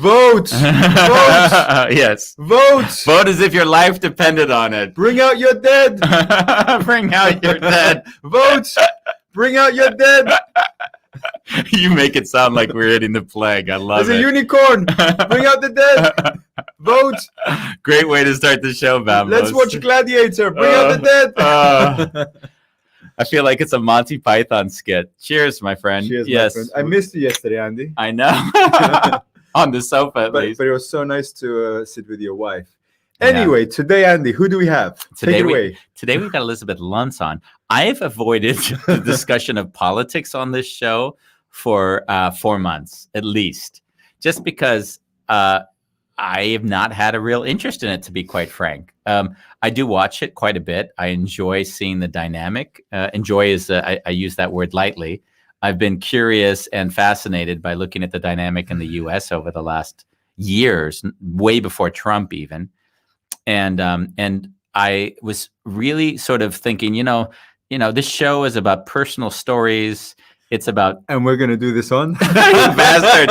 Vote! Vote! Yes. Vote! Vote as if your life depended on it. Bring out your dead! Bring out your dead. Vote! Bring out your dead! You make it sound like we're hitting the plague. I love There's it. a unicorn! Bring out the dead! Vote! Great way to start the show, Bambos. Let's watch Gladiator! Bring out the dead! I feel like it's a Monty Python skit. Cheers, my friend. Cheers, yes. my friend. I missed you yesterday, Andy. I know. On the sofa, at least. But it was so nice to sit with your wife. Anyway, today, Andy, who do we have? Take it away. Today we've got Elisabeth Luntz on. I've avoided the discussion of politics on this show for 4 months, at least, just because I have not had a real interest in it, to be quite frank. I do watch it quite a bit. I enjoy seeing the dynamic. Enjoy is, I use that word lightly. I've been curious and fascinated by looking at the dynamic in the U.S. over the last years, way before Trump even. And I was really sort of thinking, this show is about personal stories. It's about... And we're going to do this on? Bastard.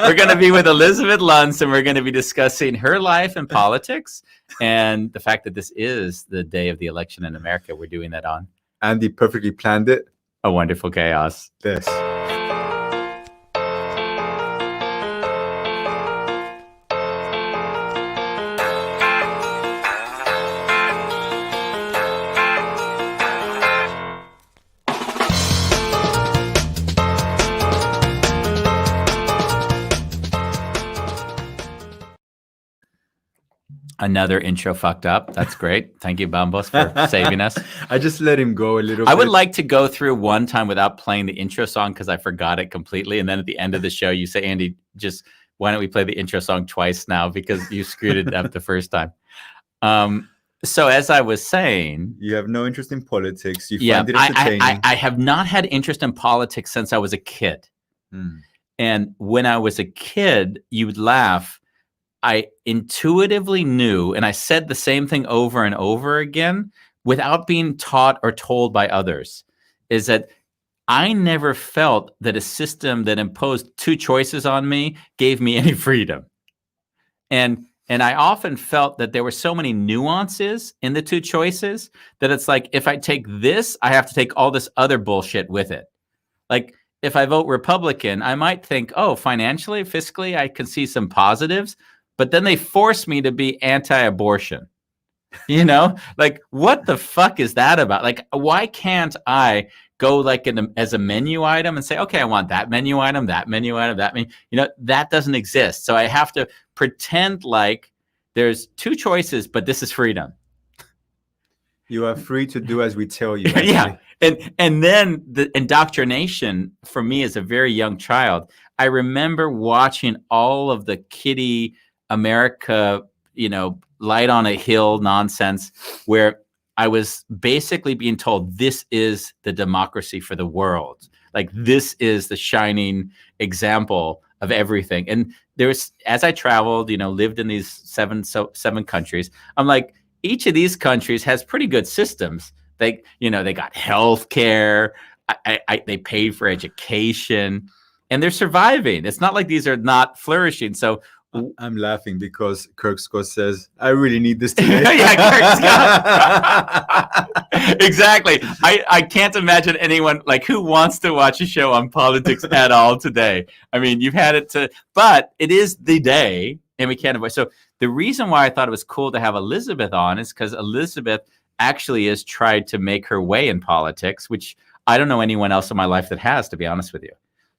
We're going to be with Elisabeth Luntz, and we're going to be discussing her life and politics and the fact that this is the day of the election in America. We're doing that on. Andy perfectly planned it. A wonderful chaos. This. Another intro fucked up. That's great. Thank you, Bambos, for saving us. I just let him go a little bit. I would like to go through one time without playing the intro song because I forgot it completely. And then at the end of the show, you say, Andy, why don't we play the intro song twice now because you screwed it up the first time. So as I was saying... You have no interest in politics. You find it entertaining. I have not had interest in politics since I was a kid. And when I was a kid, you would laugh. I intuitively knew, and I said the same thing over and over again without being taught or told by others, is that I never felt that a system that imposed two choices on me gave me any freedom. And I often felt that there were so many nuances in the two choices that it's like, if I take this, I have to take all this other bullshit with it. Like, if I vote Republican, I might think, oh, financially, fiscally, I can see some positives. But then they force me to be anti-abortion, like, what the fuck is that about? Like, why can't I go like as a menu item and say, okay, I want that menu item, that menu item, that menu, that doesn't exist. So I have to pretend like there's two choices, but this is freedom. You are free to do as we tell you. Yeah. And then the indoctrination for me as a very young child, I remember watching all of the kiddie America, light on a hill nonsense where I was basically being told this is the democracy for the world. Like, this is the shining example of everything. And as I traveled, lived in these seven countries, I'm like, each of these countries has pretty good systems. They got healthcare, they paid for education, and they're surviving. It's not like these are not flourishing. So I'm laughing because Kirk Scott says, I really need this today. Yeah, Kirk Scott. Exactly. I can't imagine anyone who wants to watch a show on politics at all today. I mean, you've had it but it is the day and we can't avoid. So the reason why I thought it was cool to have Elisabeth on is because Elisabeth actually has tried to make her way in politics, which I don't know anyone else in my life that has, to be honest with you.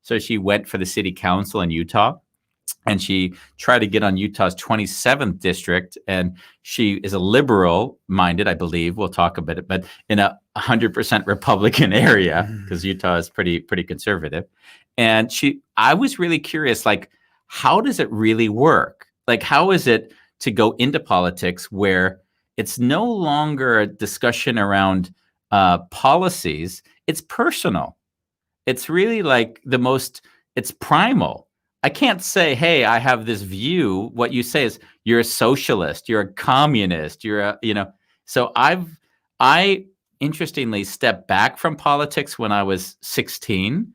So she went for the city council in Utah. And she tried to get on Utah's 27th district, and she is a liberal-minded, I believe. We'll talk a bit, but in a 100% Republican area because Utah is pretty conservative. And I was really curious, how does it really work? Like, how is it to go into politics where it's no longer a discussion around policies? It's personal. It's really it's primal. I can't say, hey, I have this view. What you say is you're a socialist, you're a communist, So I interestingly stepped back from politics when I was 16,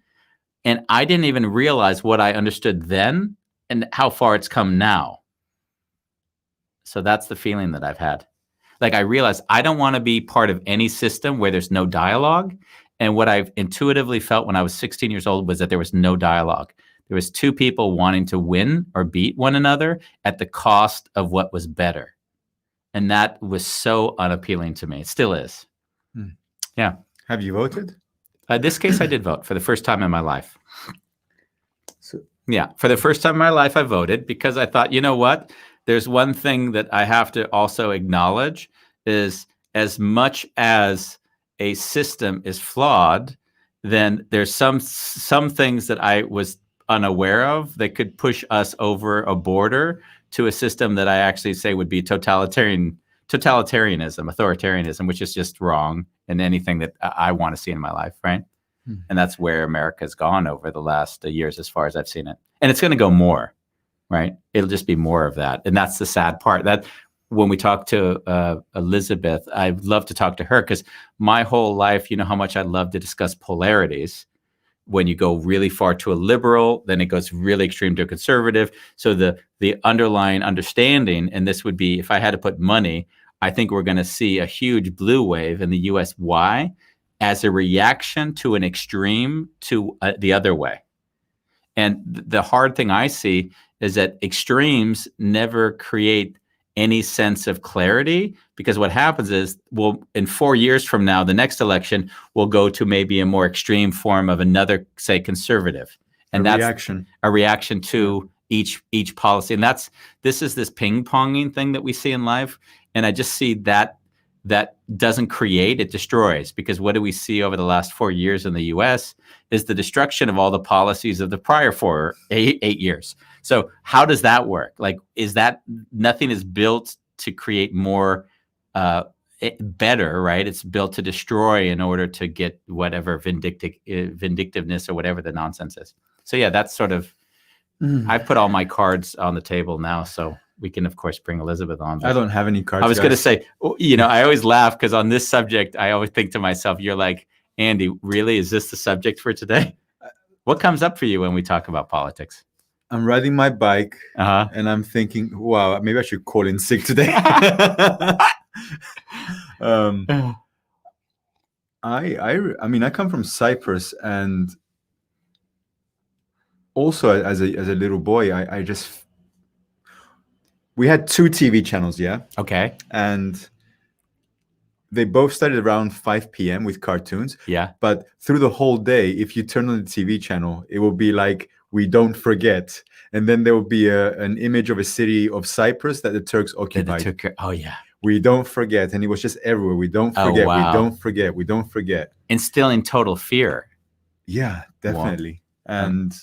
and I didn't even realize what I understood then and how far it's come now. So that's the feeling that I've had. Like, I realized I don't want to be part of any system where there's no dialogue. And what I've intuitively felt when I was 16 years old was that there was no dialogue. There was two people wanting to win or beat one another at the cost of what was better. And that was so unappealing to me. It still is. Yeah. Have you voted? This case, I did vote for the first time in my life. Yeah, for the first time in my life, I voted because I thought, you know what? There's one thing that I have to also acknowledge is, as much as a system is flawed, then there's some things that I was unaware of that could push us over a border to a system that I actually say would be totalitarianism, authoritarianism, which is just wrong in anything that I want to see in my life, right? And that's where America's gone over the last years, as far as I've seen it. And it's going to go more, right? It'll just be more of that. And that's the sad part. That when we talk to Elisabeth, I'd love to talk to her, because my whole life, you know how much I love to discuss polarities. When you go really far to a liberal, then it goes really extreme to a conservative. So the underlying understanding, and this would be, if I had to put money, I think we're going to see a huge blue wave in the US. Why? As a reaction to an extreme to the other way. And the hard thing I see is that extremes never create any sense of clarity, because what happens is, well, in 4 years from now, the next election will go to maybe a more extreme form of another, say, conservative. And that's a reaction to each policy. And this is this ping-ponging thing that we see in life. And I just see that doesn't create, it destroys. Because what do we see over the last 4 years in the US is the destruction of all the policies of the prior 8 years. So how does that work? Like, is that nothing is built to create more better, right? It's built to destroy in order to get whatever vindictiveness or whatever the nonsense is. So yeah, that's sort of, I've put all my cards on the table now, so we can, of course, bring Elisabeth on. I don't have any cards. I was going to say, you know, I always laugh because on this subject, I always think to myself, you're like, Andy, really? Is this the subject for today? What comes up for you when we talk about politics? I'm riding my bike and I'm thinking, wow, maybe I should call in sick today. I mean, I come from Cyprus, and also as a little boy, I just, we had 2 TV channels, yeah? Okay. And they both started around 5 p.m. with cartoons. Yeah. But through the whole day, if you turn on the TV channel, it will be like, we don't forget. And then there will be an image of a city of Cyprus that the Turks occupied. Oh, yeah. We don't forget. And it was just everywhere. We don't forget. Oh, wow. We don't forget. We don't forget. Instilling total fear. Yeah, definitely. Wow. And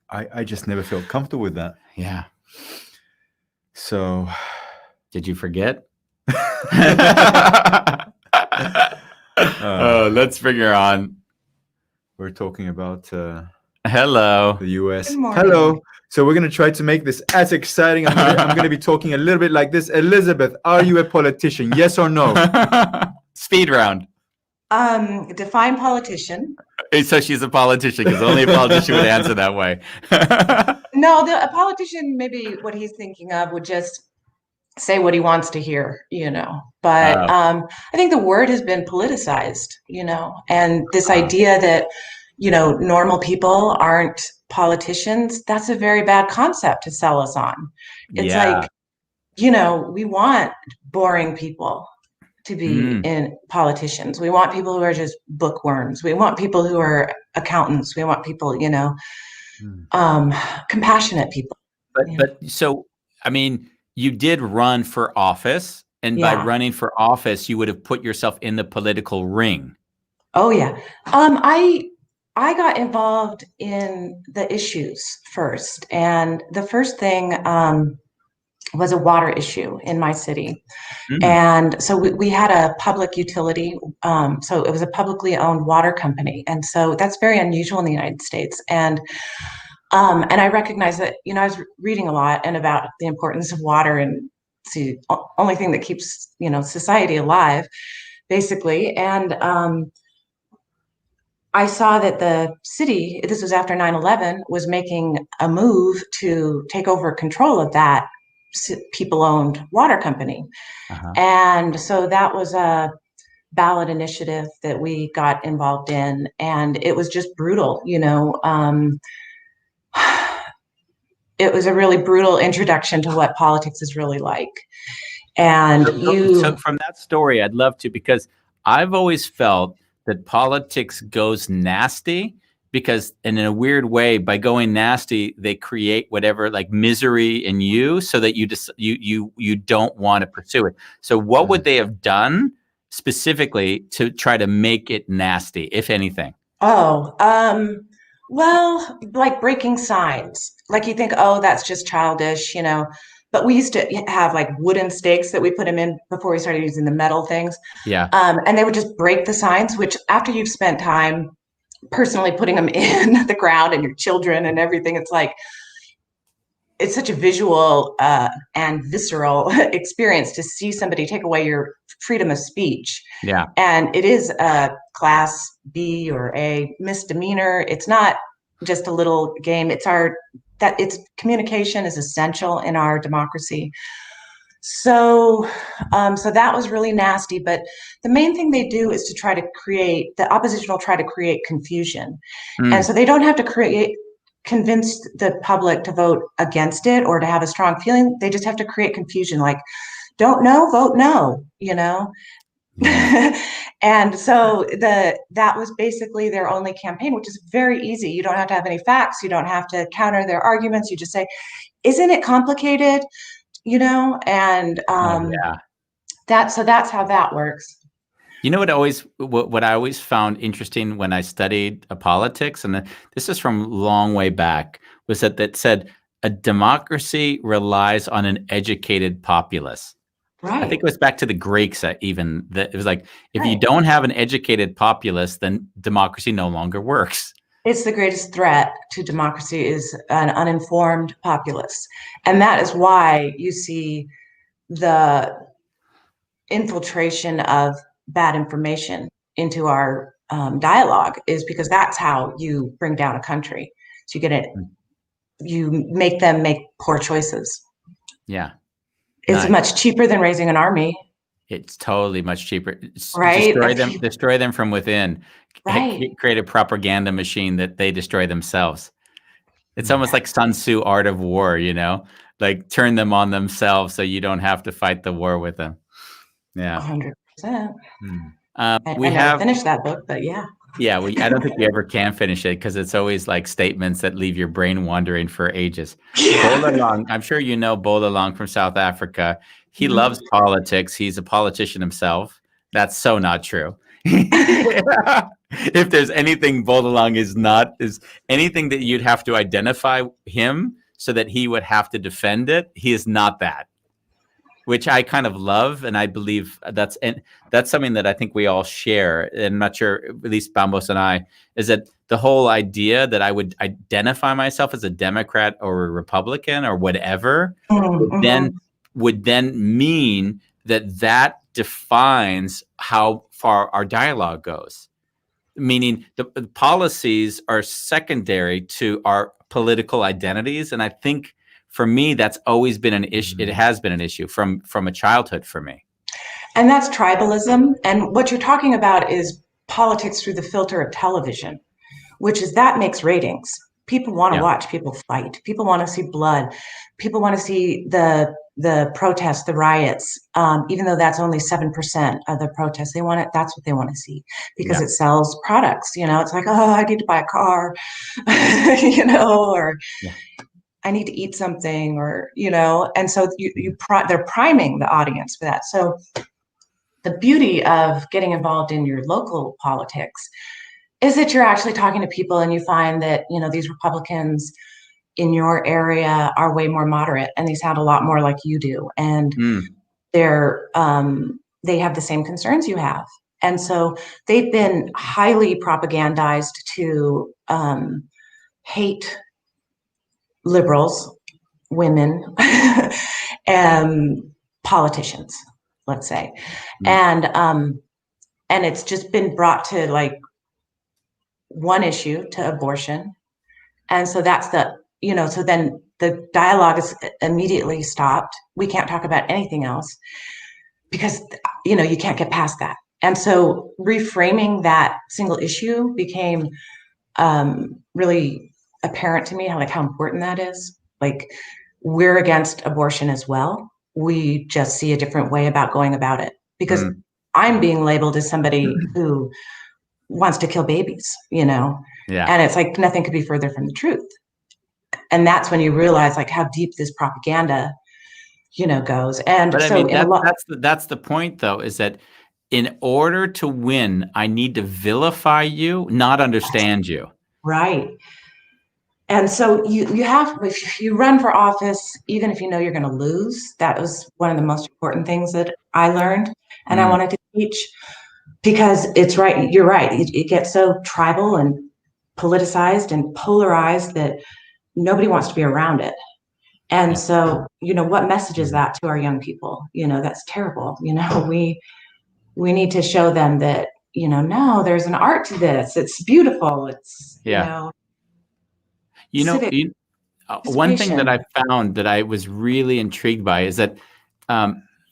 I just never felt comfortable with that. Yeah. So. Did you forget? Let's bring her on. We're talking about hello, the US. Hello. So we're going to try to make this as exciting. I'm going to be talking a little bit like this. Elisabeth, are you a politician? Yes or no? Speed round. Define politician. So she's a politician, because only a politician would answer that way. No, a politician, maybe what he's thinking of would just say what he wants to hear, you know. But I think the word has been politicized, you know, and this idea that, you know, normal people aren't politicians, that's a very bad concept to sell us on. It's like, you know, we want boring people to be in politicians. We want people who are just bookworms. We want people who are accountants. We want people, you know, compassionate people. But so, I mean, you did run for office, and by running for office, you would have put yourself in the political ring. Oh yeah. I got involved in the issues first, and the first thing was a water issue in my city. And so we had a public utility. So it was a publicly owned water company. And so that's very unusual in the United States. And I recognize that, you know, I was reading a lot and about the importance of water, and it's the only thing that keeps, you know, society alive, basically. And I saw that the city, this was after 9/11, was making a move to take over control of that people-owned water company. Uh-huh. And so that was a ballot initiative that we got involved in, and it was just brutal, it was a really brutal introduction to what politics is really like. And So from that story, I'd love to, because I've always felt that politics goes nasty because, and in a weird way, by going nasty, they create whatever, like, misery in you, so that you just you don't want to pursue it. So what would they have done specifically to try to make it nasty, if anything? Well, like breaking signs. Like you think, oh, that's just childish, But we used to have like wooden stakes that we put them in before we started using the metal things. Yeah. And they would just break the signs, which after you've spent time personally putting them in the ground and your children and everything, it's such a visual and visceral experience to see somebody take away your freedom of speech. Yeah. And it is a class B or A misdemeanor. It's not just a little game. It's communication is essential in our democracy. So that was really nasty. But the main thing they do is to try to the opposition will try to create confusion. And so they don't have to convince the public to vote against it or to have a strong feeling. They just have to create confusion, like, don't know, vote no, Yeah. And so that was basically their only campaign, which is very easy. You don't have to have any facts. You don't have to counter their arguments. You just say, isn't it complicated? And that's how that works. You know what I always found interesting when I studied politics, and this is from long way back, was that said a democracy relies on an educated populace. Right. I think it was back to the Greeks even. That it was like, if you don't have an educated populace, then democracy no longer works. It's the greatest threat to democracy is an uninformed populace. And that is why you see the infiltration of bad information into our dialogue, is because that's how you bring down a country. So you make them make poor choices. Yeah. It's much cheaper than raising an army. It's totally much cheaper. Right. Destroy them from within. Right. Create a propaganda machine that they destroy themselves. It's almost like Sun Tzu, Art of War, like turn them on themselves so you don't have to fight the war with them. Yeah. 100%. We have finished that book, but yeah. Yeah, I don't think we ever can finish it because it's always like statements that leave your brain wandering for ages. Yeah. Bolalong, I'm sure you know Bolalong from South Africa. He loves politics. He's a politician himself. That's so not true. If there's anything Bolalong is anything that you'd have to identify him so that he would have to defend it, he is not that. Which I kind of love, and I believe that's something that I think we all share. And I'm not sure, at least Bambos and I, is that the whole idea that I would identify myself as a Democrat or a Republican or whatever would then mean that defines how far our dialogue goes. Meaning the policies are secondary to our political identities, and I think, for me, that's always been an issue. It has been an issue from a childhood for me. And that's tribalism. And what you're talking about is politics through the filter of television, that makes ratings. People want to watch people fight. People want to see blood. People want to see the protests, the riots, even though that's only 7% of the protests. That's what they want to see because it sells products. It's like, oh, I need to buy a car, or I need to eat something, or, and so they're priming the audience for that. So the beauty of getting involved in your local politics is that you're actually talking to people and you find that, these Republicans in your area are way more moderate and they sound a lot more like you do. And they have the same concerns you have. And so they've been highly propagandized to hate liberals, women, and politicians, let's say. And it's just been brought to like one issue to abortion. And so that's so then the dialogue is immediately stopped. We can't talk about anything else because, you can't get past that. And so reframing that single issue became really apparent to me, how important that is. Like, we're against abortion as well. We just see a different way about going about it, because I'm being labeled as somebody who wants to kill babies, Yeah. and it's like nothing could be further from the truth. And that's when you realize like how deep this propaganda, goes. And But I so mean, in a lot, that's the point, though, is that in order to win, I need to vilify you, not understand you. right. And so you have, if you run for office, even if you know you're going to lose, that was one of the most important things that I learned. And I wanted to teach, because it's right. You're right. It gets so tribal and politicized and polarized that nobody wants to be around it. And so, what message is that to our young people? That's terrible. We need to show them that, no, there's an art to this. It's beautiful. It's, civic one thing that I participation. found that I was really intrigued by is that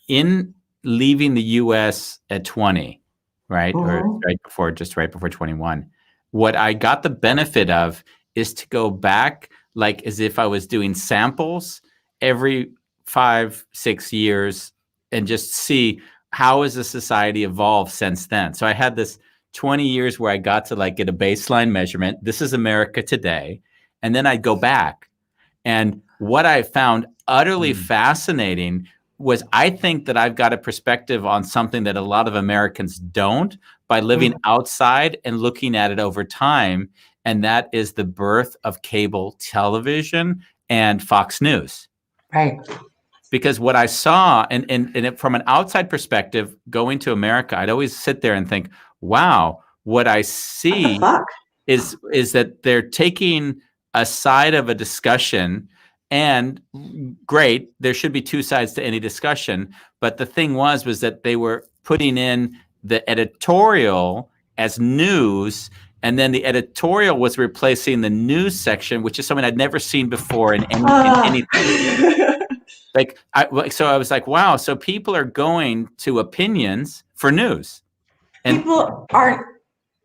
in leaving the U.S. at 20, right, or Mhm. right before 21, what I got the benefit of is to go back, like as if I was doing samples every 5-6 years, and just see how has the society evolved since then. So I had this 20 years where I got to like get a baseline measurement. This is America today. And then I'd go back. And what I found utterly fascinating was, I think that I've got a perspective on something that a lot of Americans don't, by living outside and looking at it over time. And that is the birth of cable television and Fox News. Right. Because what I saw, and from an outside perspective, going to America, I'd always sit there and think, wow, what I What the see fuck? is that they're taking a side of a discussion, and great, there should be two sides to any discussion. But the thing was that they were putting in the editorial as news, and then the editorial was replacing the news section, which is something I'd never seen before in anything. So I was like, wow, so people are going to opinions for news. And People aren't,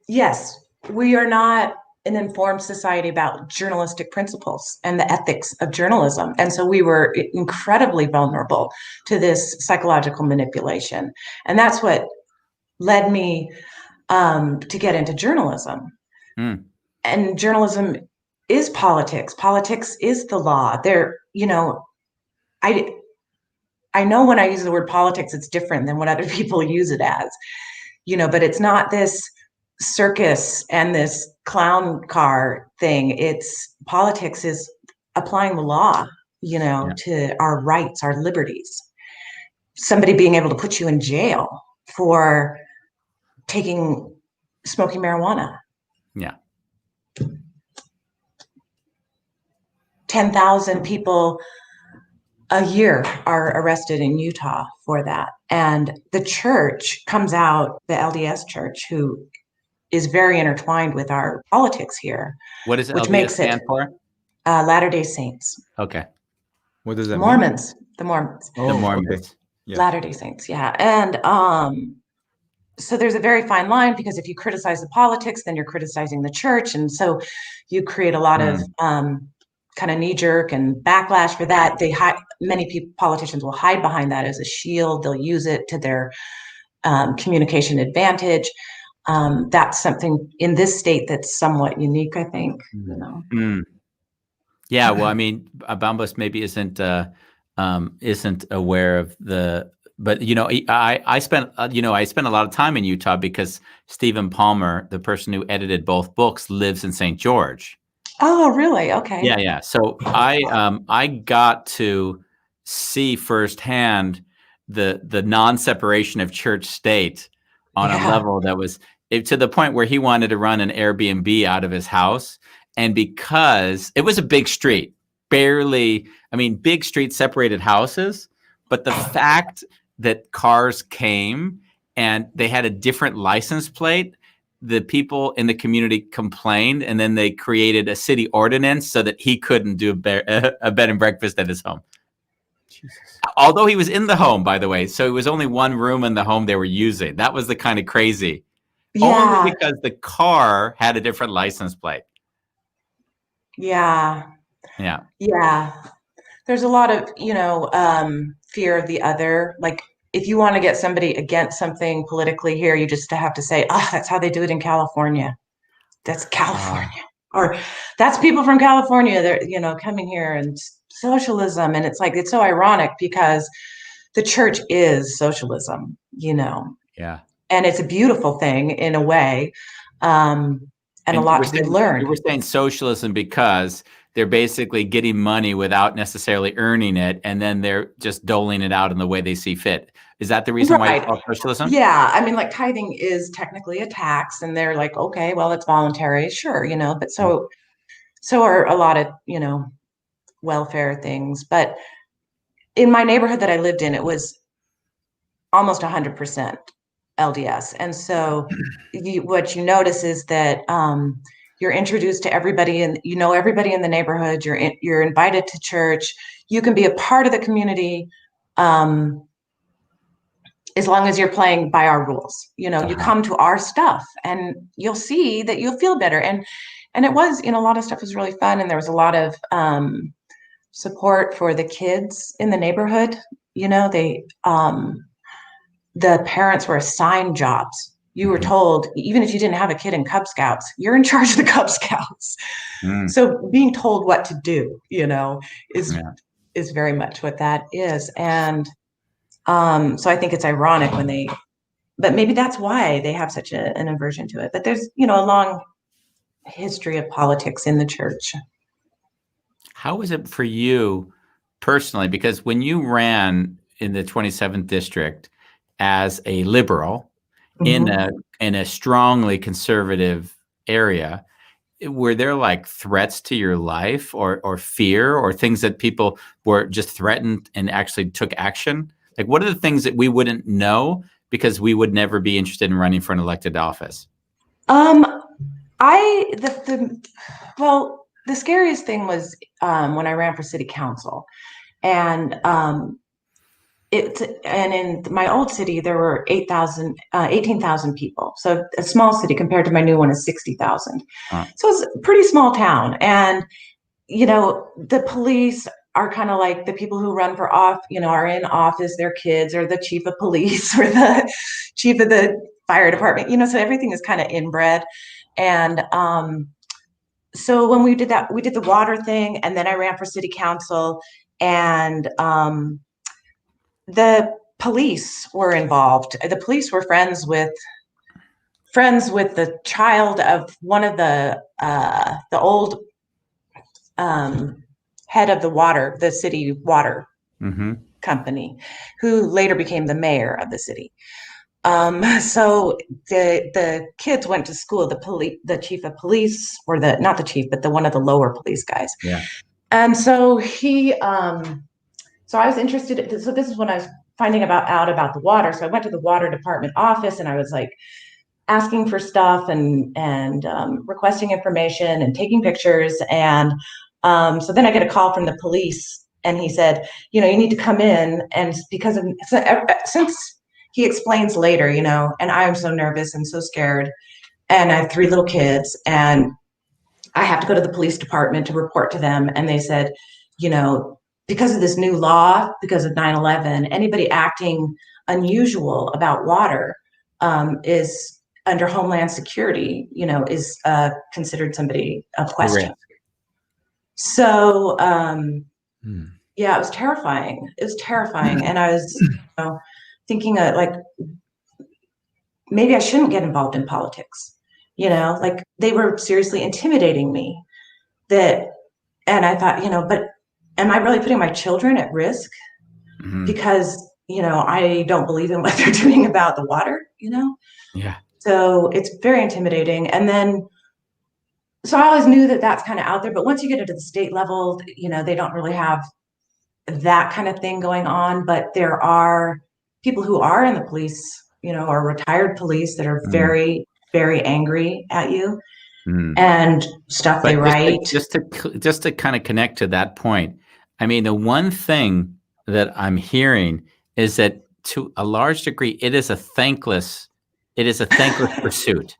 yes, we are not an informed society about journalistic principles and the ethics of journalism. And so we were incredibly vulnerable to this psychological manipulation. And that's what led me to get into journalism. And journalism is politics. Politics is the law. I I know when I use the word politics, it's different than what other people use it as, but it's not this circus and this clown car thing. It's politics is applying the law, to our rights, our liberties. Somebody being able to put you in jail for smoking marijuana. Yeah. 10,000 people a year are arrested in Utah for that. And the church comes out, the LDS church, who is very intertwined with our politics here. What does which LDS makes stand for? Latter-day Saints. Okay. What does that Mormons, mean? the Mormons. The Mormons. Okay. Yeah. Latter-day Saints, yeah. And so there's a very fine line, because if you criticize the politics, then you're criticizing the church. And so you create a lot of kind of knee-jerk and backlash for that. Many politicians will hide behind that as a shield. They'll use it to their communication advantage. That's something in this state that's somewhat unique, I think. Yeah, well, I mean, Bambos maybe isn't aware of the, but I spent a lot of time in Utah because Stephen Palmer, the person who edited both books, lives in St. George. Oh, really? Okay. Yeah. So I got to see firsthand the non-separation of church state on a level that was to the point where he wanted to run an Airbnb out of his house. And because it was a big street, big street, separated houses, but the fact that cars came and they had a different license plate, the people in the community complained, and then they created a city ordinance so that he couldn't do a bed and breakfast at his home. Jesus. Although he was in the home, by the way, so it was only one room in the home they were using. That was the kind of crazy. Only Yeah. because the car had a different license plate. Yeah. Yeah. Yeah. There's a lot of, fear of the other. Like, if you want to get somebody against something politically here, you just have to say, that's how they do it in California. That's California. Or that's people from California. They're, coming here and socialism. And it's like, it's so ironic because the church is socialism, Yeah. and it's a beautiful thing in a way. And a lot to be learned. You were saying socialism because they're basically getting money without necessarily earning it, and then they're just doling it out in the way they see fit. Is that the reason why you call it socialism? Yeah. I mean, like, tithing is technically a tax, and they're like, okay, well, it's voluntary. Sure. But so are a lot of, welfare things. But in my neighborhood that I lived in, it was almost 100% LDS. And so what you notice is that you're introduced to everybody, and everybody in the neighborhood. You're invited to church. You can be a part of the community as long as you're playing by our rules. You come to our stuff, and you'll see that you'll feel better. And it was, a lot of stuff was really fun, and there was a lot of support for the kids in the neighborhood. The parents were assigned jobs. You were told, even if you didn't have a kid in Cub Scouts, you're in charge of the Cub Scouts. So being told what to do, is very much what that is. And so I think it's ironic but maybe that's why they have such an aversion to it. But there's, a long history of politics in the church. How was it for you personally? Because when you ran in the 27th district as a liberal in a strongly conservative area, were there like threats to your life or fear or things that people were just threatened and actually took action? Like, what are the things that we wouldn't know because we would never be interested in running for an elected office? The scariest thing was when I ran for city council, and in my old city there were 18,000 people. So a small city compared to my new one is 60,000. So it's a pretty small town, and the police are kind of like the people who run for are in office. Their kids or the chief of police or the chief of the fire department. So everything is kind of inbred, and so when we did that, we did the water thing, and then I ran for city council, and the police were involved. The police were friends with the child of one of the old head of the city water company, who later became the mayor of the city. So the kids went to school. The chief of police, or not the chief, but one of the lower police guys. Yeah. And so so I was interested. So this is when I was finding out about the water. So I went to the water department office, and I was like asking for stuff and requesting information and taking pictures. And so then I get a call from the police, and he said, you need to come in, and since he explains later, and I'm so nervous and so scared, and I have 3 little kids, and I have to go to the police department to report to them. And they said, because of this new law, because of 9/11, anybody acting unusual about water is under Homeland Security, is considered somebody of question. So, yeah, it was terrifying. And I was thinking like, maybe I shouldn't get involved in politics. Like, they were seriously intimidating me. And I thought, but am I really putting my children at risk? Because, I don't believe in what they're doing about the water, Yeah. So it's very intimidating. And then, so I always knew that that's kind of out there, but once you get into the state level, they don't really have that kind of thing going on. But there are people who are in the police, or retired police, that are very very angry at you Mm. and stuff they But write. just to kind of connect to that point, I mean, the one thing that I'm hearing is that to a large degree, it is a thankless pursuit.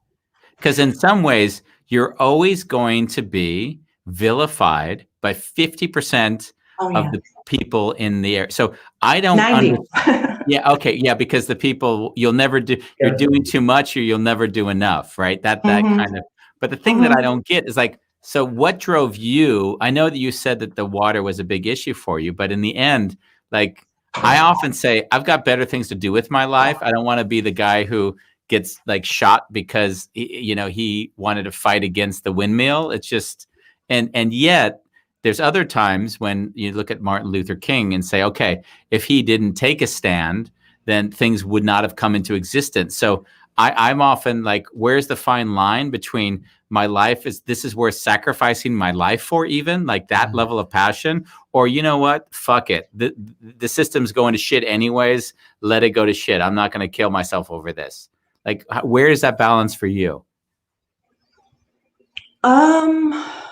Because in some ways, you're always going to be vilified by 50% Oh of yeah, the people in the air. So I don't 90. understand. Yeah, okay, yeah, because the people you'll never do, you're doing too much or you'll never do enough, right? That Mm-hmm. kind of. But the thing that I Mm-hmm. don't get is like, so what drove you? I know that you said that the water was a big issue for you, but in the end, like I often say, I've got better things to do with my life. I don't want to be the guy who gets like shot because he wanted to fight against the windmill. It's just, and yet there's other times when you look at Martin Luther King and say, okay, if he didn't take a stand, then things would not have come into existence. So I'm often like, where's the fine line between my life this is worth sacrificing my life for, even like that level of passion, or you know what, fuck it, the system's going to shit anyways, let it go to shit, I'm not going to kill myself over this. Like, where is that balance for you? I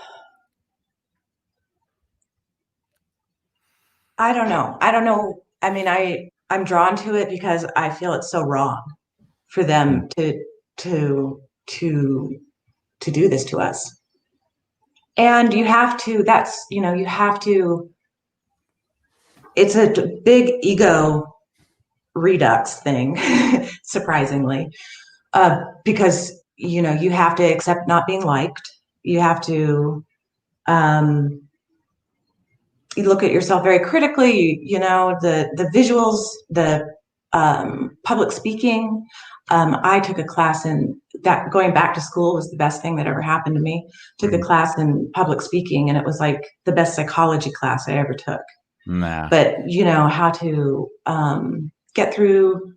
don't know. I mean, I'm drawn to it because I feel it's so wrong for them to do this to us. And you have to, you have to, it's a big ego redux thing, surprisingly, because, you have to accept not being liked. You have to, you look at yourself very critically, the visuals, the public speaking. I took a class in that. Going back to school was the best thing that ever happened to me. Took a class in public speaking, and it was like the best psychology class I ever took. Nah. But how to get through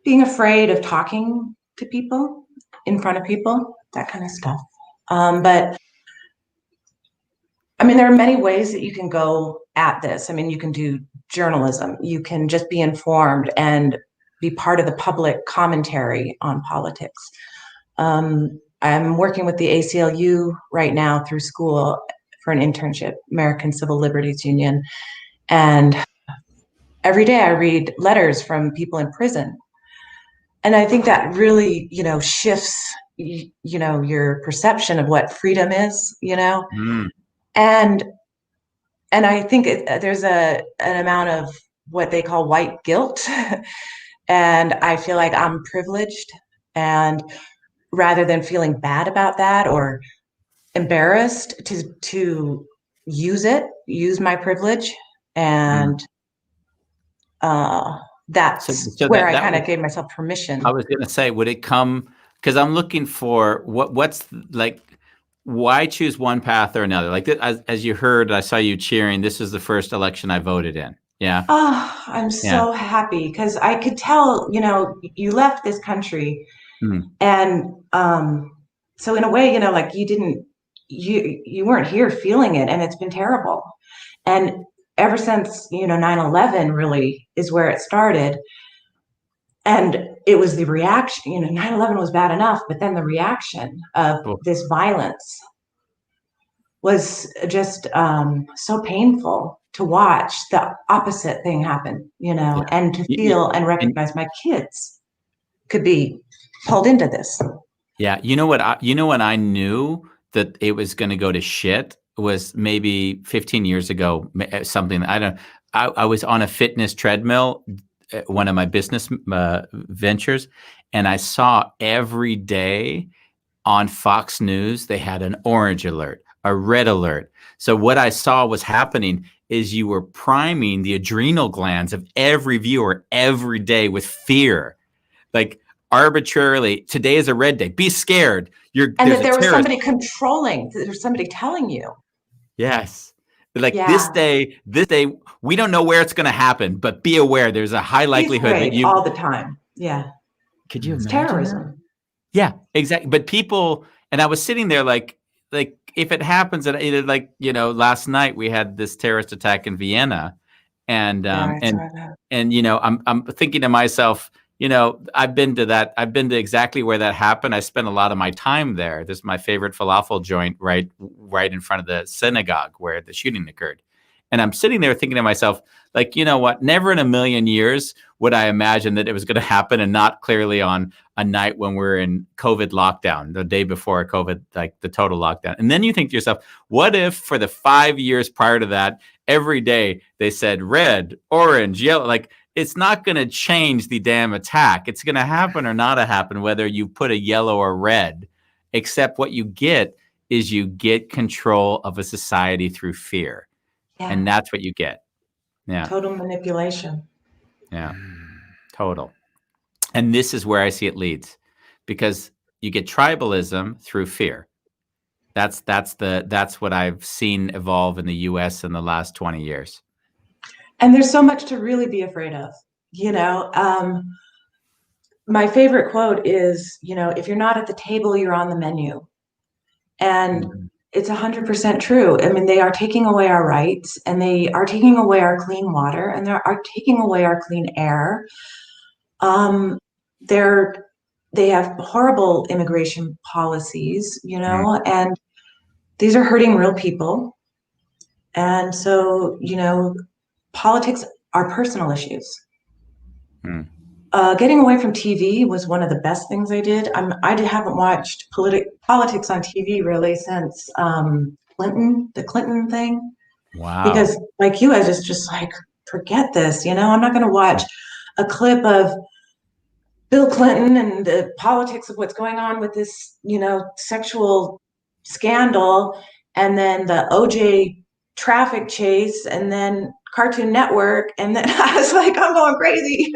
being afraid of talking to people in front of people, that kind of stuff. But I mean, there are many ways that you can go at this. I mean, you can do journalism. You can just be informed and be part of the public commentary on politics. I'm working with the ACLU right now through school for an internship, American Civil Liberties Union. And every day I read letters from people in prison. And I think that really, shifts, your perception of what freedom is, and I think there's an amount of what they call white guilt. And I feel like I'm privileged. And rather than feeling bad about that or embarrassed to use my privilege. And that's so where I that kind of gave myself permission. I was going to say, would it come, because I'm looking for what's like, why choose one path or another? Like, as you heard, I saw you cheering. This is the first election I voted in. Yeah. Oh, I'm Yeah. so happy because I could tell, you left this country. And so in a way, like you weren't here feeling it, and it's been terrible. And ever since, 9/11 really is where it started. And it was the reaction, 9/11 was bad enough, but then the reaction of this violence was just so painful to watch the opposite thing happen, and to feel and recognize my kids could be pulled into this. Yeah. When I knew that it was going to go to shit was maybe 15 years ago, something. I was on a fitness treadmill, one of my business ventures, and I saw every day on Fox News, they had an orange alert, a red alert. So what I saw was happening is you were priming the adrenal glands of every viewer every day with fear. Like, arbitrarily, today is a red day, be scared, and that there was somebody controlling, there's somebody telling you. Yes. Like, this day, we don't know where it's going to happen, but be aware there's a high likelihood that you all the time. Yeah. Could you imagine terrorism that? Yeah, exactly. But people, and I was sitting there like if it happens that either, like, last night we had this terrorist attack in Vienna, and I'm thinking to myself, I've been to that. I've been to exactly where that happened. I spent a lot of my time there. This is my favorite falafel joint right in front of the synagogue where the shooting occurred. And I'm sitting there thinking to myself, like, you know what? Never in a million years would I imagine that it was going to happen, and not clearly on a night when we're in COVID lockdown, the day before COVID, like the total lockdown. And then you think to yourself, what if for the 5 years prior to that, every day they said red, orange, yellow? Like, it's not going to change the damn attack. It's going to happen or not happen, whether you put a yellow or red, except what you get is you get control of a society through fear. Yeah. And that's what you get. Yeah. Total manipulation. Yeah. Total. And this is where I see it leads, because you get tribalism through fear. That's what I've seen evolve in the US in the last 20 years. And there's so much to really be afraid of. My favorite quote is, if you're not at the table, you're on the menu. And it's 100% true. I mean, they are taking away our rights, and they are taking away our clean water, and they are taking away our clean air. They have horrible immigration policies, and these are hurting real people. And so, politics are personal issues. Getting away from TV was one of the best things I did. I haven't watched politics on TV really since the Clinton thing. Wow. Because like you, I was just like, forget this, I'm not going to watch a clip of Bill Clinton and the politics of what's going on with this, sexual scandal, and then the OJ traffic chase, and then Cartoon Network, and then I was like, I'm going crazy.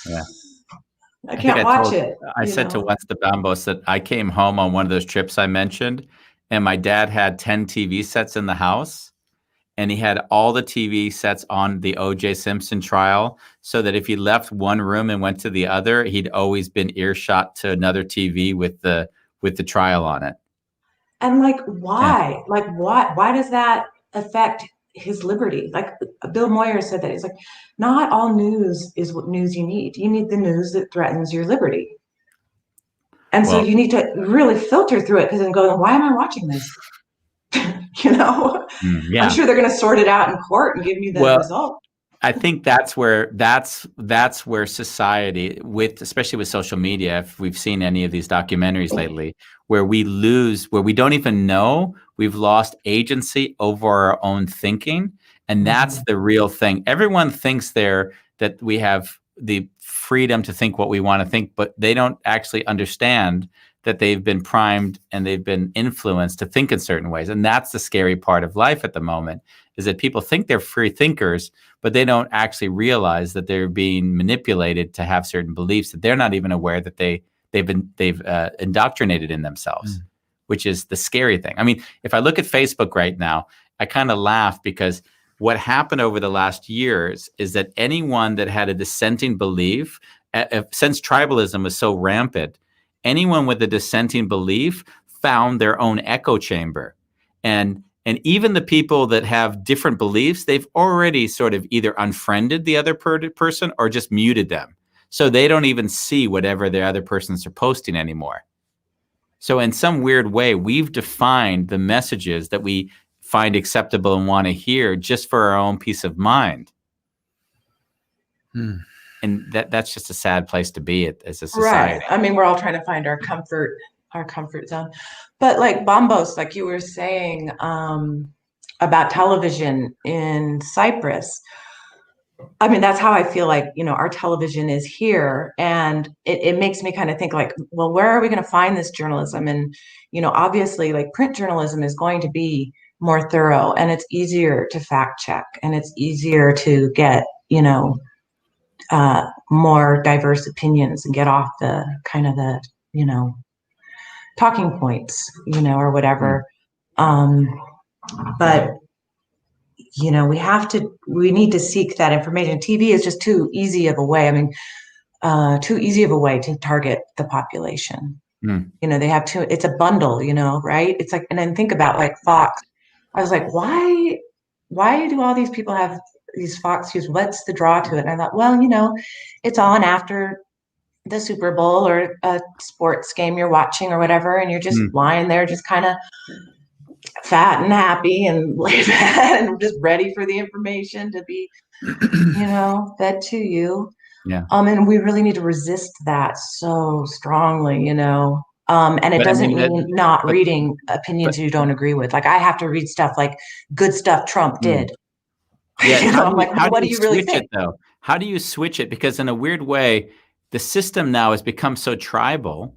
Yeah. I can't watch it. I said to once the Bambos that I came home on one of those trips I mentioned, and my dad had 10 TV sets in the house, and he had all the TV sets on the O.J. Simpson trial, so that if he left one room and went to the other, he'd always been earshot to another TV with the trial on it. And like, why? Yeah. Like, why does that affect his liberty? Like Bill Moyer said that. He's like, not all news is what news you need. You need the news that threatens your liberty. And so you need to really filter through it, because then go, why am I watching this? Yeah. I'm sure they're going to sort it out in court and give me the result. I think that's where society, especially with social media, if we've seen any of these documentaries lately, where we don't even know we've lost agency over our own thinking. And that's the real thing. Everyone thinks that we have the freedom to think what we want to think, but they don't actually understand that they've been primed and they've been influenced to think in certain ways. And that's the scary part of life at the moment, is that people think they're free thinkers, but they don't actually realize that they're being manipulated to have certain beliefs that they're not even aware that they've indoctrinated in themselves, which is the scary thing. I mean, if I look at Facebook right now, I kind of laugh, because what happened over the last years is that anyone that had a dissenting belief, since tribalism was so rampant, anyone with a dissenting belief found their own echo chamber. And even the people that have different beliefs, they've already sort of either unfriended the other person or just muted them. So they don't even see whatever the other persons are posting anymore. So in some weird way, we've defined the messages that we find acceptable and want to hear just for our own peace of mind. And that's just a sad place to be as a society. Right. I mean, we're all trying to find our comfort zone. But like Bambos, like you were saying about television in Cyprus, I mean, that's how I feel like, our television is here. And it makes me kind of think like, well, where are we going to find this journalism? And, obviously like print journalism is going to be more thorough, and it's easier to fact check, and it's easier to get, more diverse opinions and get off the kind of the, talking points, or whatever. But, we need to seek that information. TV is just too easy of a way. I mean, too easy of a way to target the population. They have it's a bundle, right? It's like, and then think about like Fox. I was like, why do all these people have these Fox News? What's the draw to it? And I thought, well, it's on after the Super Bowl or a sports game you're watching or whatever, and you're just lying there, just kind of fat and happy and laid back and just ready for the information to be, fed to you. Yeah. And we really need to resist that so strongly, and it But I doesn't mean, mean not reading opinions you don't agree with. Like I have to read stuff like good stuff Trump did. Yeah. I'm like, how what do do you you really switch think? it though? How do you switch it? Because in a weird way, the system now has become so tribal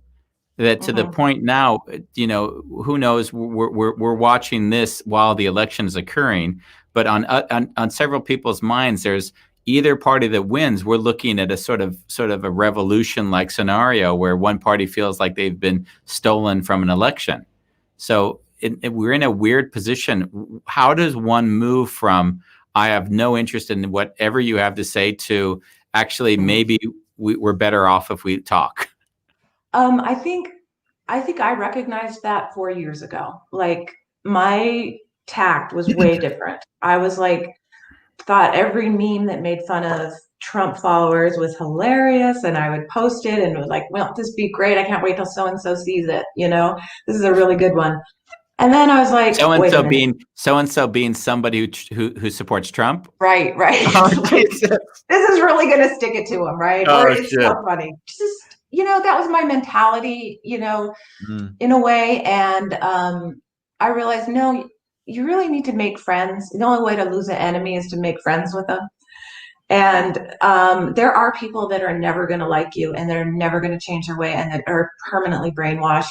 that to the point now, who knows? We're watching this while the election is occurring, but on several people's minds, there's either party that wins. We're looking at a sort of a revolution like scenario where one party feels like they've been stolen from an election. So we're in a weird position. How does one move from I have no interest in whatever you have to say to actually maybe we're better off if we talk? I think I recognized that 4 years ago. Like my tact was way different. I was like, thought every meme that made fun of Trump followers was hilarious, and I would post it and was like, well, this be great. I can't wait till so and so sees it. This is a really good one. And then I was like, wait a minute. So and so being somebody who supports Trump. Right. Oh, Like, this is really going to stick it to him, right? Oh, Or it's shit. so funny. Just that was my mentality, in a way. And I realized, no, you really need to make friends. The only way to lose an enemy is to make friends with them. And there are people that are never going to like you, and they're never going to change their way, and that are permanently brainwashed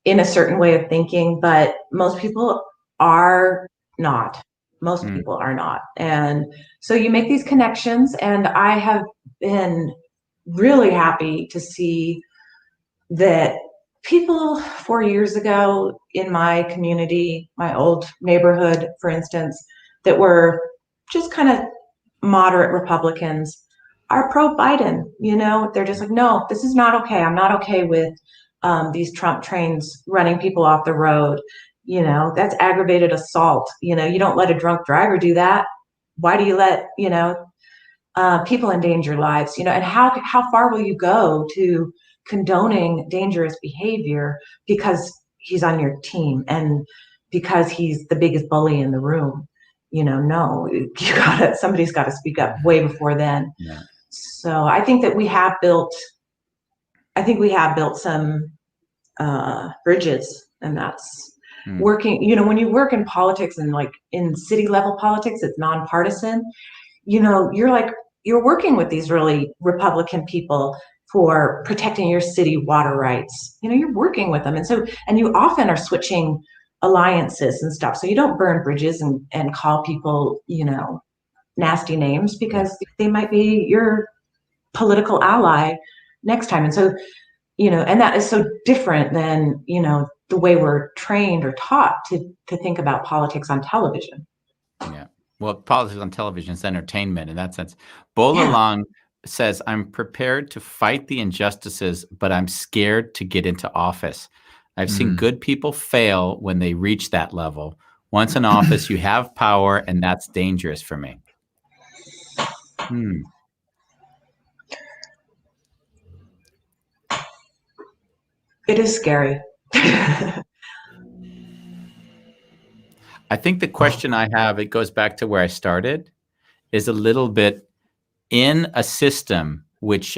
in a certain way of thinking. But most people are not. Most people are not. And so you make these connections, and I have been really happy to see that people 4 years ago in my community, my old neighborhood, for instance, that were just kind of moderate Republicans are pro-Biden. They're just like, no, this is not okay. I'm not okay with these Trump trains running people off the road. That's aggravated assault. You don't let a drunk driver do that. Why do you let, people endanger lives, and how far will you go to condoning dangerous behavior because he's on your team and because he's the biggest bully in the room? No, somebody's got to speak up way before then. Yeah. So I think that we have built some bridges, and that's working. When you work in politics and like in city level politics, it's nonpartisan. You're working with these really Republican people for protecting your city water rights. You're working with them. And you often are switching alliances and stuff. So you don't burn bridges and call people, nasty names, because they might be your political ally next time. And so, and that is so different than, the way we're trained or taught to think about politics on television. Yeah. Well, politics on television is entertainment in that sense. Bolalong says, I'm prepared to fight the injustices, but I'm scared to get into office. I've seen good people fail when they reach that level. Once in office, you have power, and that's dangerous for me. It is scary. I think the question I have, it goes back to where I started, is a little bit in a system which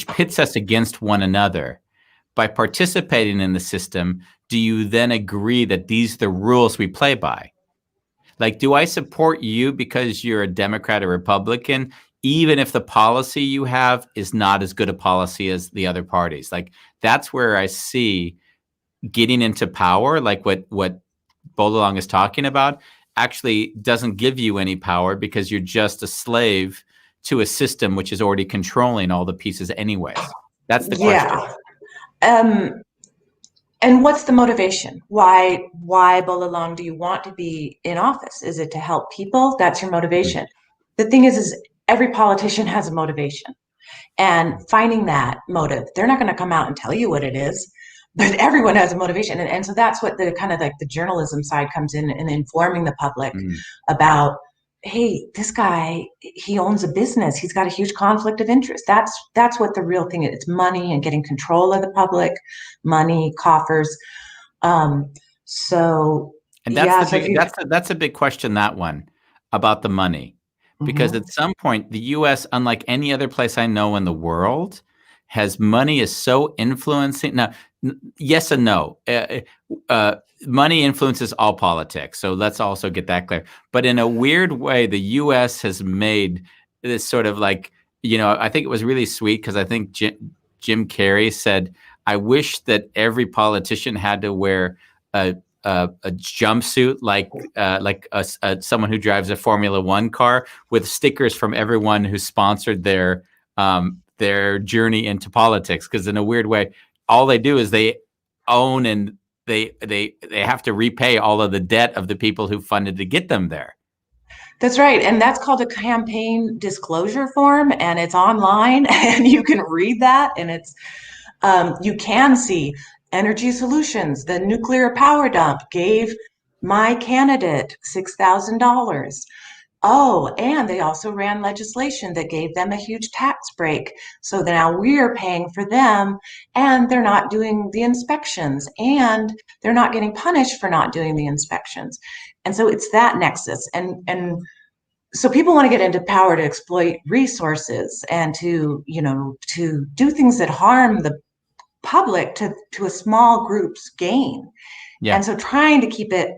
pits us against one another. By participating in the system, do you then agree that these are the rules we play by? Like, do I support you because you're a Democrat or Republican, even if the policy you have is not as good a policy as the other parties? Like, that's where I see getting into power, like what Bolalong is talking about, actually doesn't give you any power because you're just a slave to a system which is already controlling all the pieces anyways. That's the question. And what's the motivation? Why Bolalong do you want to be in office? Is it to help people? That's your motivation. The thing is every politician has a motivation, and finding that motive, they're not going to come out and tell you what it is, but everyone has a motivation. And so that's what the kind of like the journalism side comes in and informing the public about hey, this guy, he owns a business. He's got a huge conflict of interest. That's what the real thing is. It's money and getting control of the public, money, coffers. Um, so And yeah, so if you, that's a big question, that one, about the money. Because Mhm. at some point, the US, unlike any other place I know in the world, has money is so influencing. Now, yes and no. Money influences all politics. So let's also get that clear. But in a weird way, the US has made this sort of like, I think it was really sweet because I think Jim Carrey said, I wish that every politician had to wear a jumpsuit like someone who drives a Formula One car with stickers from everyone who sponsored their journey into politics. Because in a weird way, all they do is they own and they have to repay all of the debt of the people who funded to get them there. That's right. And that's called a campaign disclosure form, and it's online, and you can read that. And you can see Energy Solutions, the nuclear power dump, gave my candidate $6,000. Oh, and they also ran legislation that gave them a huge tax break. So now we're paying for them, and they're not doing the inspections, and they're not getting punished for not doing the inspections. And so it's that nexus. And so people want to get into power to exploit resources and to do things that harm the public to a small group's gain. Yeah. And so trying to keep it,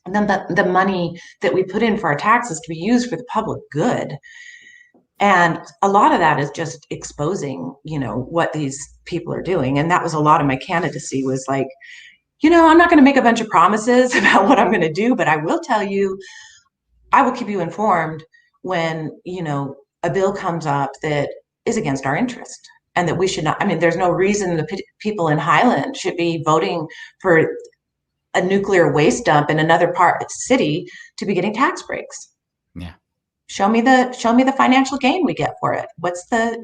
the money that we put in for our taxes to be used for the public good. And a lot of that is just exposing, what these people are doing. And that was a lot of my candidacy, was like, I'm not going to make a bunch of promises about what I'm going to do, but I will tell you, I will keep you informed when, a bill comes up that is against our interest, and that we should not. I mean, there's no reason the people in Highland should be voting for a nuclear waste dump in another part of the city to be getting tax breaks. Yeah. Show me the financial gain we get for it. What's the,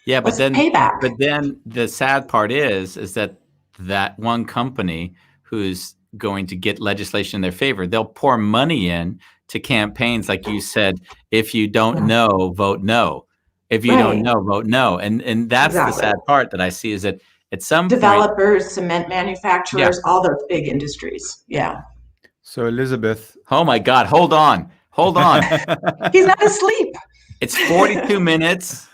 Yeah, what's the payback? But then the sad part is that one company who's going to get legislation in their favor, they'll pour money in to campaigns like you said. If you don't know, vote no. If you don't know, vote no. And that's the sad part that I see, is that at some developers, cement manufacturers, all those big industries. Yeah. So Elisabeth. Oh my God! Hold on. He's not asleep. It's 42 minutes.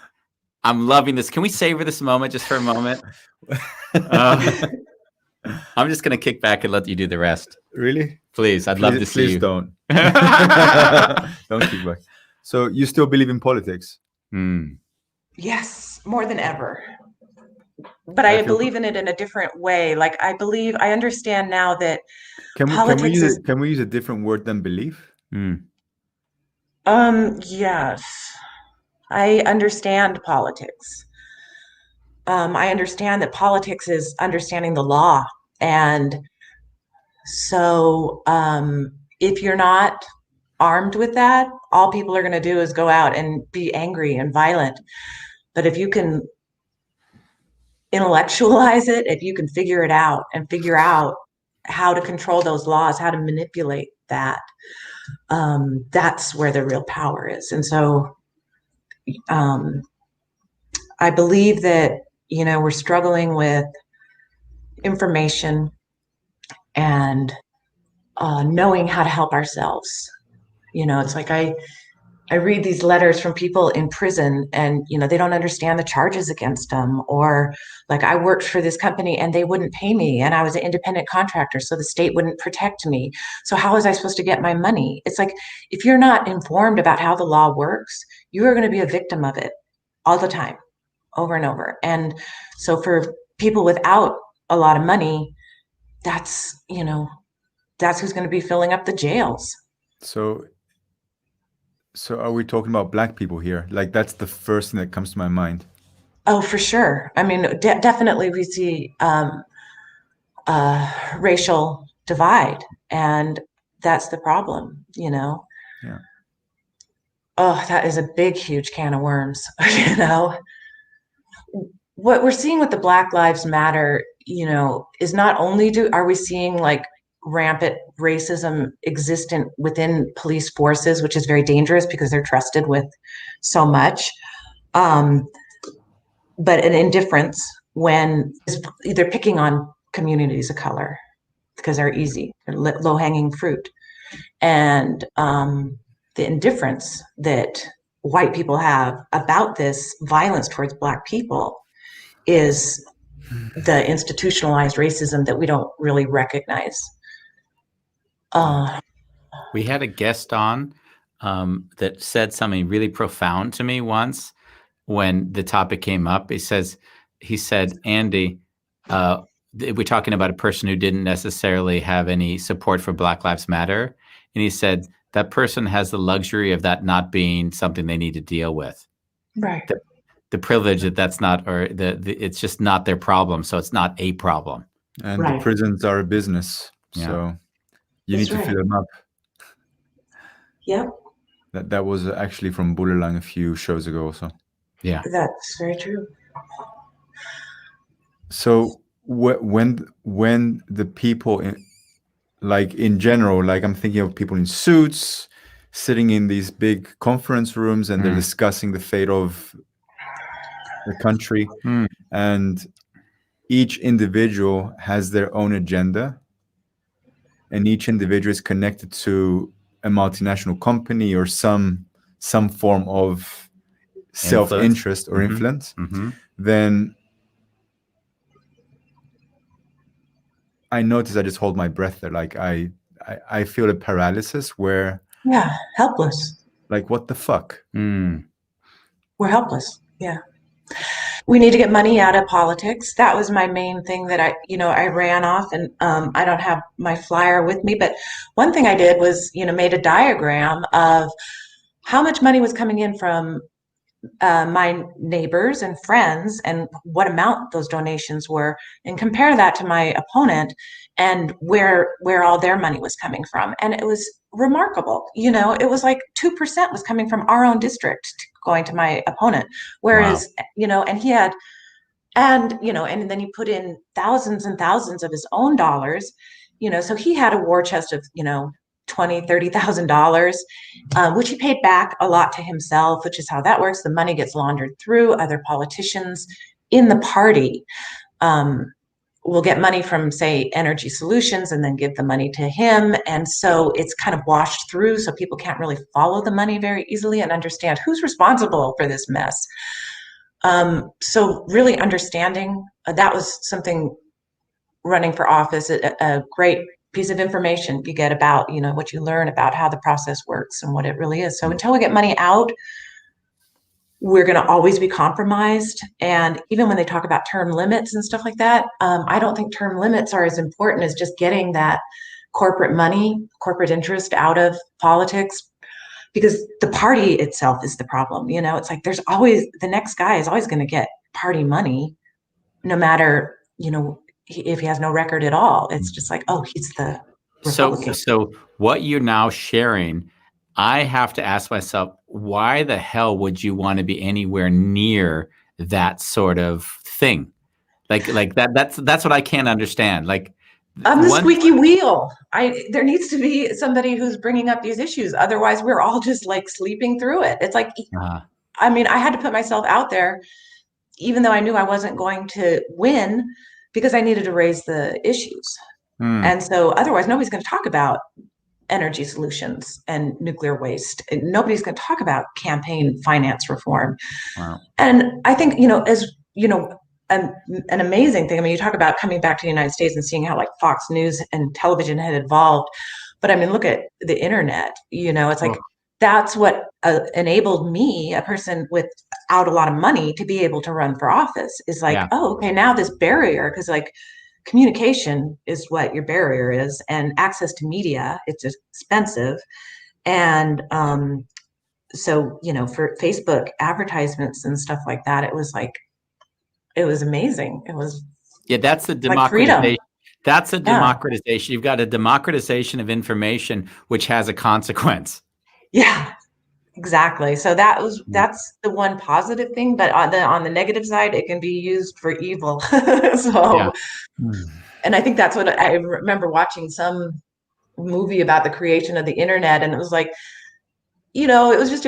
I'm loving this. Can we savor this moment just for a moment? I'm just going to kick back and let you do the rest. Really? Please. I'd love to see you. Please don't. Don't kick back. So you still believe in politics? Yes, more than ever. But I believe in it in a different way. Like, I understand now that politics can we use a different word than belief? Yes. I understand politics. I understand that politics is understanding the law. And so if you're not armed with that, all people are going to do is go out and be angry and violent. But if you can intellectualize it, if you can figure it out and figure out how to control those laws, how to manipulate that, that's where the real power is. And so I believe that, we're struggling with information and knowing how to help ourselves. It's like I read these letters from people in prison, and they don't understand the charges against them. Or like, I worked for this company and they wouldn't pay me, and I was an independent contractor, so the state wouldn't protect me. So how was I supposed to get my money? It's like, if you're not informed about how the law works, you are going to be a victim of it all the time, over and over. And so for people without a lot of money, that's who's going to be filling up the jails. So are we talking about Black people here? Like, that's the first thing that comes to my mind. Oh, for sure. I mean, definitely we see racial divide, and that's the problem, Yeah. Oh, that is a big, huge can of worms. What we're seeing with the Black Lives Matter, is not only are we seeing like rampant racism existent within police forces, which is very dangerous because they're trusted with so much. But an indifference when they're picking on communities of color because they're easy, they're low-hanging fruit. And the indifference that white people have about this violence towards Black people is the institutionalized racism that we don't really recognize. We had a guest on that said something really profound to me once when the topic came up. He said, Andy, we're talking about a person who didn't necessarily have any support for Black Lives Matter. And he said, that person has the luxury of that not being something they need to deal with. Right. The privilege that's not, or it's just not their problem. So it's not a problem. And the prisons are a business. Yeah. So you need to fill them up. Yep. That was actually from Bullerlang a few shows ago also. Yeah. That's very true. So when the people in general, like I'm thinking of people in suits sitting in these big conference rooms and they're discussing the fate of the country, and each individual has their own agenda, and each individual is connected to a multinational company or some form of self-interest or influence, then I notice I just hold my breath there. Like I feel a paralysis where helpless. Like, what the fuck? We're helpless. Yeah. We need to get money out of politics. That was my main thing that I ran off, and I don't have my flyer with me, but one thing I did was, made a diagram of how much money was coming in from my neighbors and friends and what amount those donations were, and compare that to my opponent and where all their money was coming from. And it was remarkable. It was like 2% was coming from our own district going to my opponent. Whereas, and he had, and then he put in thousands and thousands of his own dollars, so he had a war chest of, $20,000-$30,000, which he paid back a lot to himself, which is how that works. The money gets laundered through other politicians in the party. Will get money from, say, Energy Solutions and then give the money to him. And so it's kind of washed through, so people can't really follow the money very easily and understand who's responsible for this mess. So really understanding that was something running for office, a great piece of information you get about, what you learn about how the process works and what it really is. So until we get money out, we're going to always be compromised. And even when they talk about term limits and stuff like that, I don't think term limits are as important as just getting that corporate money, corporate interest out of politics, because the party itself is the problem. It's like there's always, the next guy is always going to get party money, no matter, if he has no record at all. It's just like, oh, he's the Republican. So what you're now sharing, I have to ask myself, why the hell would you want to be anywhere near that sort of thing? Like that's what I can't understand. Like, I'm the squeaky wheel. There needs to be somebody who's bringing up these issues. Otherwise, we're all just like sleeping through it. It's like, I had to put myself out there, even though I knew I wasn't going to win, because I needed to raise the issues. And so otherwise, nobody's going to talk about energy solutions and nuclear waste. Nobody's going to talk about campaign finance reform. Wow. And I think, as an amazing thing. You talk about coming back to the United States and seeing how like Fox News and television had evolved. But look at the internet, it's like, that's what enabled me, a person without a lot of money, to be able to run for office. Is like, oh, okay, now this barrier, because like communication is what your barrier is, and access to media, it's expensive. And so, for Facebook advertisements and stuff like that, it was amazing. It was that's the democratization. Like that's a democratization. You've got a democratization of information, which has a consequence. Yeah, exactly. So that's the one positive thing, but on the negative side, it can be used for evil. So And I think that's what I remember watching some movie about the creation of the internet. And it was like, it was just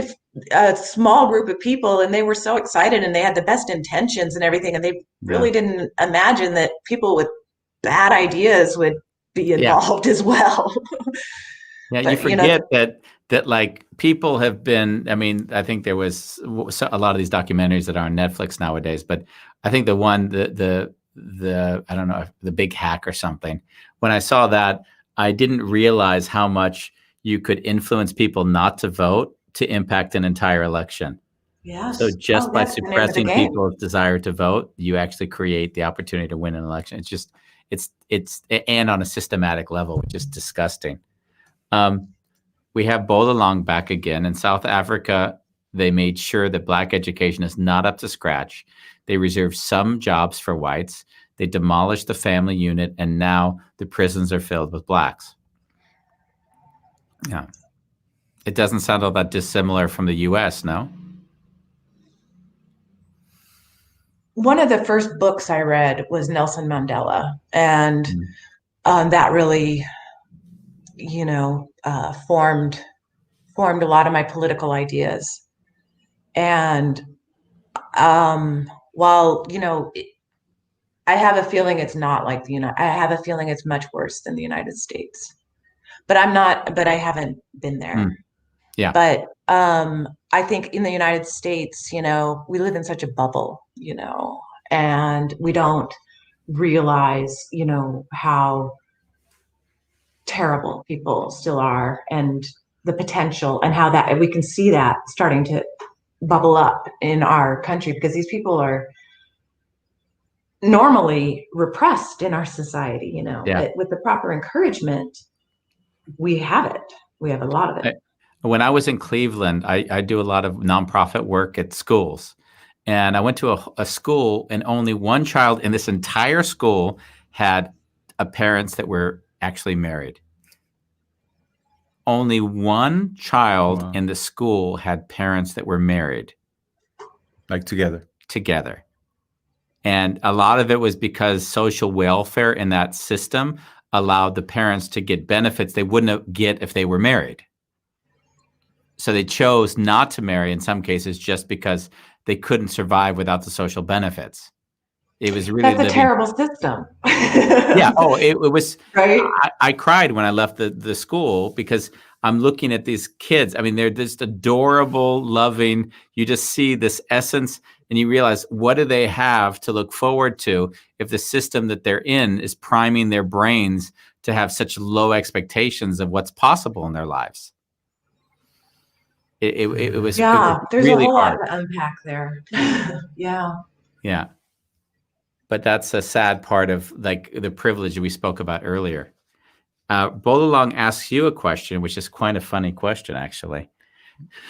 a small group of people and they were so excited and they had the best intentions and everything. And they really didn't imagine that people with bad ideas would be involved as well. Yeah, you forget that like people have been, I mean, I think there was a lot of these documentaries that are on Netflix nowadays, but I think the one, the I don't know, The Big Hack or something, when I saw that, I didn't realize how much you could influence people not to vote to impact an entire election. Yes. So just by suppressing people's desire to vote, you actually create the opportunity to win an election. It's just, it's and on a systematic level, which is disgusting. We have Bola Long back again. In South Africa, they made sure that Black education is not up to scratch. They reserved some jobs for whites. They demolished the family unit, and now the prisons are filled with Blacks. Yeah. It doesn't sound all that dissimilar from the US, no? One of the first books I read was Nelson Mandela, and that really, formed a lot of my political ideas. And while, I have a feeling it's not like I have a feeling it's much worse than the United States. But I haven't been there. Yeah. But I think in the United States, we live in such a bubble, and we don't realize, how terrible people still are and the potential and how that we can see that starting to bubble up in our country because these people are normally repressed in our society, but with the proper encouragement, we have it. We have a lot of it. When I was in Cleveland, I do a lot of nonprofit work at schools. And I went to a school and only one child in this entire school had parents that were actually married. Only one child in the school had parents that were married. Like together. Together. And a lot of it was because social welfare in that system allowed the parents to get benefits they wouldn't get if they were married. So they chose not to marry in some cases just because they couldn't survive without the social benefits. It was really that's a terrible system. Yeah. Oh, it was. Right. I cried when I left the school because I'm looking at these kids. I mean, they're just adorable, loving. You just see this essence and you realize, what do they have to look forward to if the system that they're in is priming their brains to have such low expectations of what's possible in their lives? It was. Yeah, it was there's really a whole hard. lot to unpack there. Yeah. Yeah. But that's a sad part of like the privilege we spoke about earlier. Bola Long asks you a question, which is quite a funny question, actually.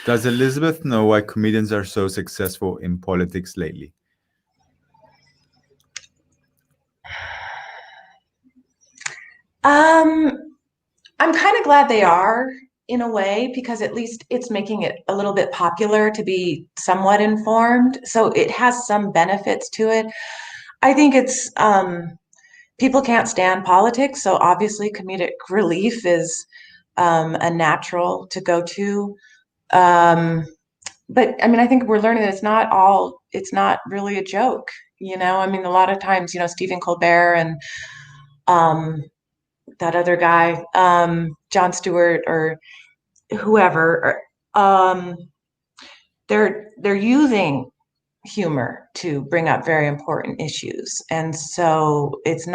Does Elisabeth know why comedians are so successful in politics lately? I'm kind of glad they are in a way, because at least it's making it a little bit popular to be somewhat informed. So it has some benefits to it. I think it's people can't stand politics, so obviously comedic relief is a natural to go to. But I mean, I think we're learning that it's not really a joke, I mean, a lot of times, Stephen Colbert and that other guy, Jon Stewart or whoever, they're using humor to bring up very important issues. And so it's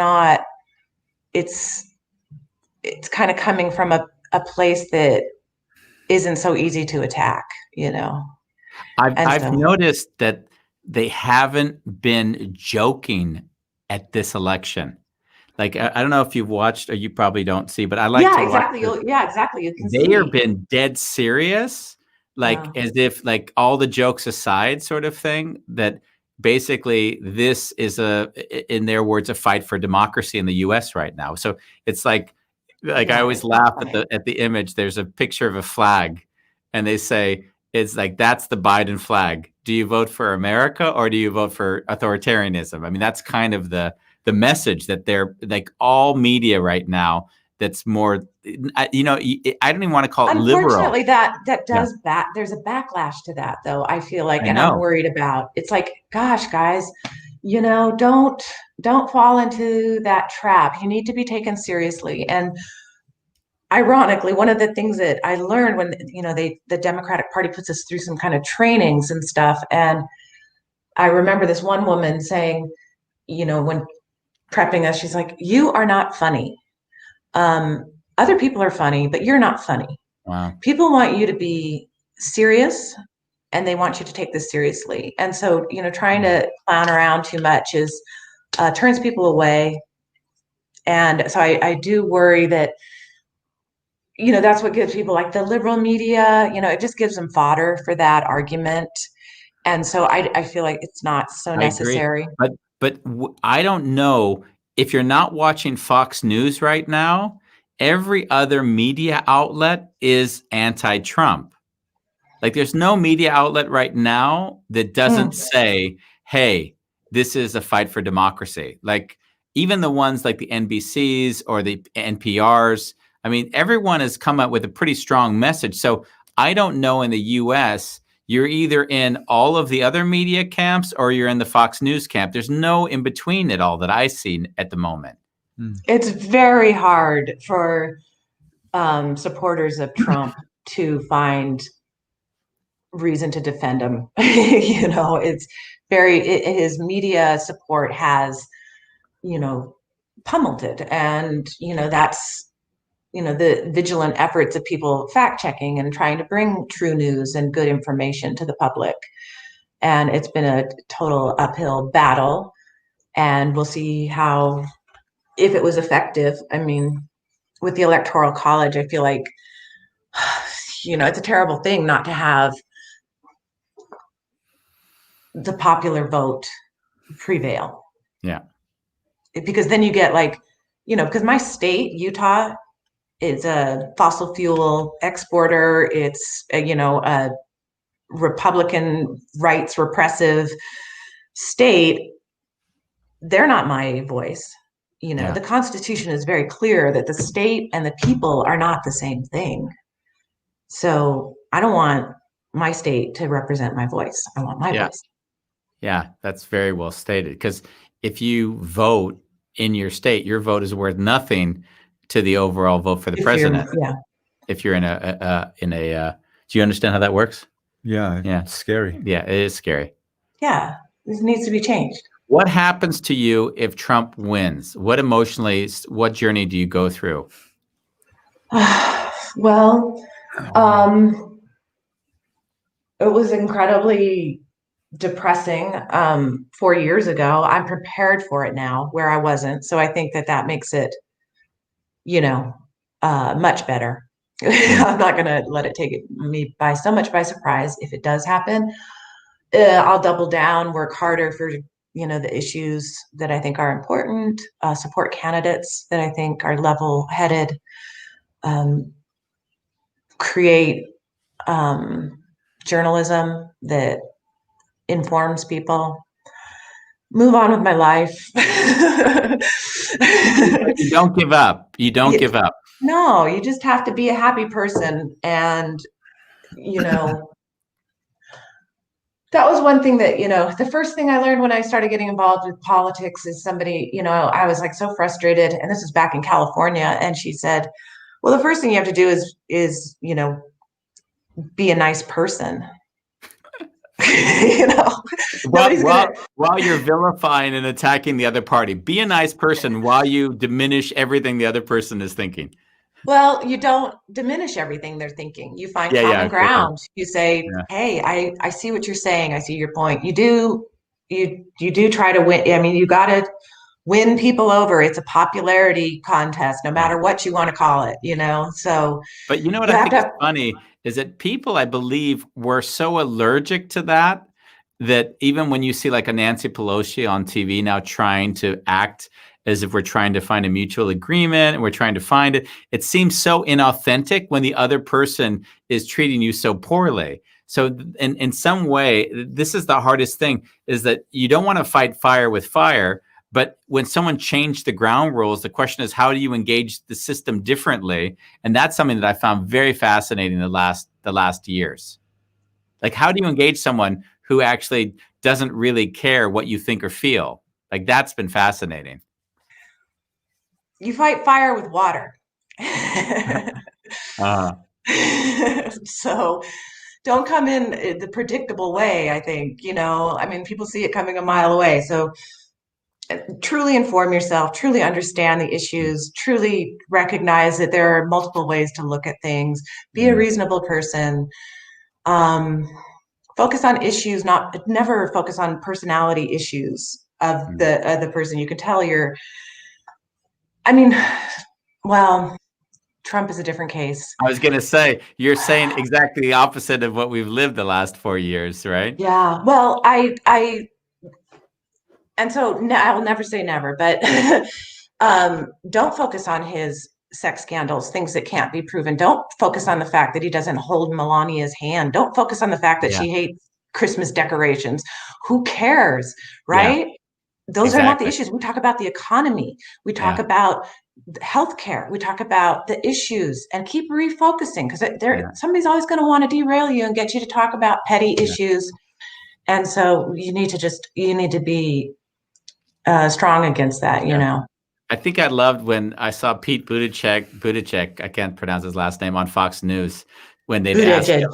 kind of coming from a place that isn't so easy to attack, I've noticed that they haven't been joking at this election. Like, I don't know if you've watched, or you probably don't see, but I like to exactly. watch. Exactly. You can They have been dead serious, as if like all the jokes aside sort of thing, that basically this is in their words, a fight for democracy in the US right now. So it's like I always laugh at the image. There's a picture of a flag and they say, it's like, that's the Biden flag. Do you vote for America or do you vote for authoritarianism? I mean, that's kind of the the message that they're like all media right now. That's more, you know, I don't even want to call it liberal. Unfortunately, that does there's a backlash to that, though. I feel like, I and know. I'm worried about. It's like, gosh, guys, you know, don't fall into that trap. You need to be taken seriously. And ironically, one of the things that I learned when, you know, the Democratic Party puts us through some kind of trainings and stuff, and I remember this one woman saying, you know, when prepping us, she's like, "You are not funny. Other people are funny, but you're not funny. Wow. People want you to be serious, and they want you to take this seriously." And so, you know, trying to clown around too much is turns people away. And so I do worry that, you know, that's what gives people like the liberal media, you know, it just gives them fodder for that argument. And so I feel like it's not so I agree. necessary. But I don't know if you're not watching Fox News right now, every other media outlet is anti-Trump. Like there's no media outlet right now that doesn't say, hey, this is a fight for democracy. Like even the ones like the NBCs or the NPRs, I mean, everyone has come up with a pretty strong message. So I don't know in the US, you're either in all of the other media camps or you're in the Fox News camp. There's no in between at all that I see at the moment. It's very hard for supporters of Trump to find reason to defend him. You know, it's his media support has, you know, pummeled it. And, you know, that's, you know, the vigilant efforts of people fact checking and trying to bring true news and good information to the public. And it's been a total uphill battle. And we'll see how, if it was effective. I mean, with the Electoral College, I feel like, you know, it's a terrible thing not to have the popular vote prevail. Yeah. Because then you get like, you know, because my state, Utah, is a fossil fuel exporter. It's you know, a Republican rights repressive state. They're not my voice. You know, the Constitution is very clear that the state and the people are not the same thing. So I don't want my state to represent my voice. I want my voice. Yeah, that's very well stated. Because if you vote in your state, your vote is worth nothing to the overall vote for the president. If you're in a, do you understand how that works? Yeah. It's scary. Yeah, it is scary. Yeah, this needs to be changed. What happens to you if Trump wins? What journey do you go through? Well, it was incredibly depressing 4 years ago. I'm prepared for it now where I wasn't. So I think that makes it, you know, much better. I'm not going to let it take me by so much by surprise. If it does happen, I'll double down, work harder for, you know, the issues that I think are important, support candidates that I think are level-headed, create journalism that informs people, move on with my life. You don't give up. You don't give up. No, you just have to be a happy person. And, you know, that was one thing that, you know, the first thing I learned when I started getting involved with politics is somebody, you know, I was like so frustrated, and this was back in California. And she said, well, the first thing you have to do is, you know, be a nice person. You know, while you're vilifying and attacking the other party, be a nice person while you diminish everything the other person is thinking. Well, you don't diminish everything they're thinking. You find common ground. You say, hey, I see what you're saying. I see your point. You do try to win. I mean, you got to win people over. It's a popularity contest, no matter what you want to call it, you know? So, but you know what I think is funny is that people, I believe, were so allergic to that even when you see like a Nancy Pelosi on TV now trying to act as if we're trying to find a mutual agreement and we're trying to find it, it seems so inauthentic when the other person is treating you so poorly. So in some way, this is the hardest thing, is that you don't want to fight fire with fire, But when someone changed the ground rules, the question is, how do you engage the system differently? And that's something that I found very fascinating the last years. Like, how do you engage someone who actually doesn't really care what you think or feel? Like, that's been fascinating. You fight fire with water. So don't come in the predictable way, I think, I mean, people see it coming a mile away. So truly inform yourself, truly understand the issues, truly recognize that there are multiple ways to look at things, be a reasonable person, focus on issues, never focus on personality issues of the person. You can tell well, Trump is a different case. I was going to say, you're saying exactly the opposite of what we've lived the last 4 years, right? Yeah. Well, and so I will never say never, but don't focus on his sex scandals, things that can't be proven. Don't focus on the fact that he doesn't hold Melania's hand. Don't focus on the fact that she hates Christmas decorations. Who cares, right? Yeah. Those are not the issues. We talk about the economy. We talk about healthcare. We talk about the issues, and keep refocusing, because somebody's always going to want to derail you and get you to talk about petty issues. And so you need to be strong against that, I think I loved when I saw Pete Buttigieg, I can't pronounce his last name, on Fox News, when they'd ask him,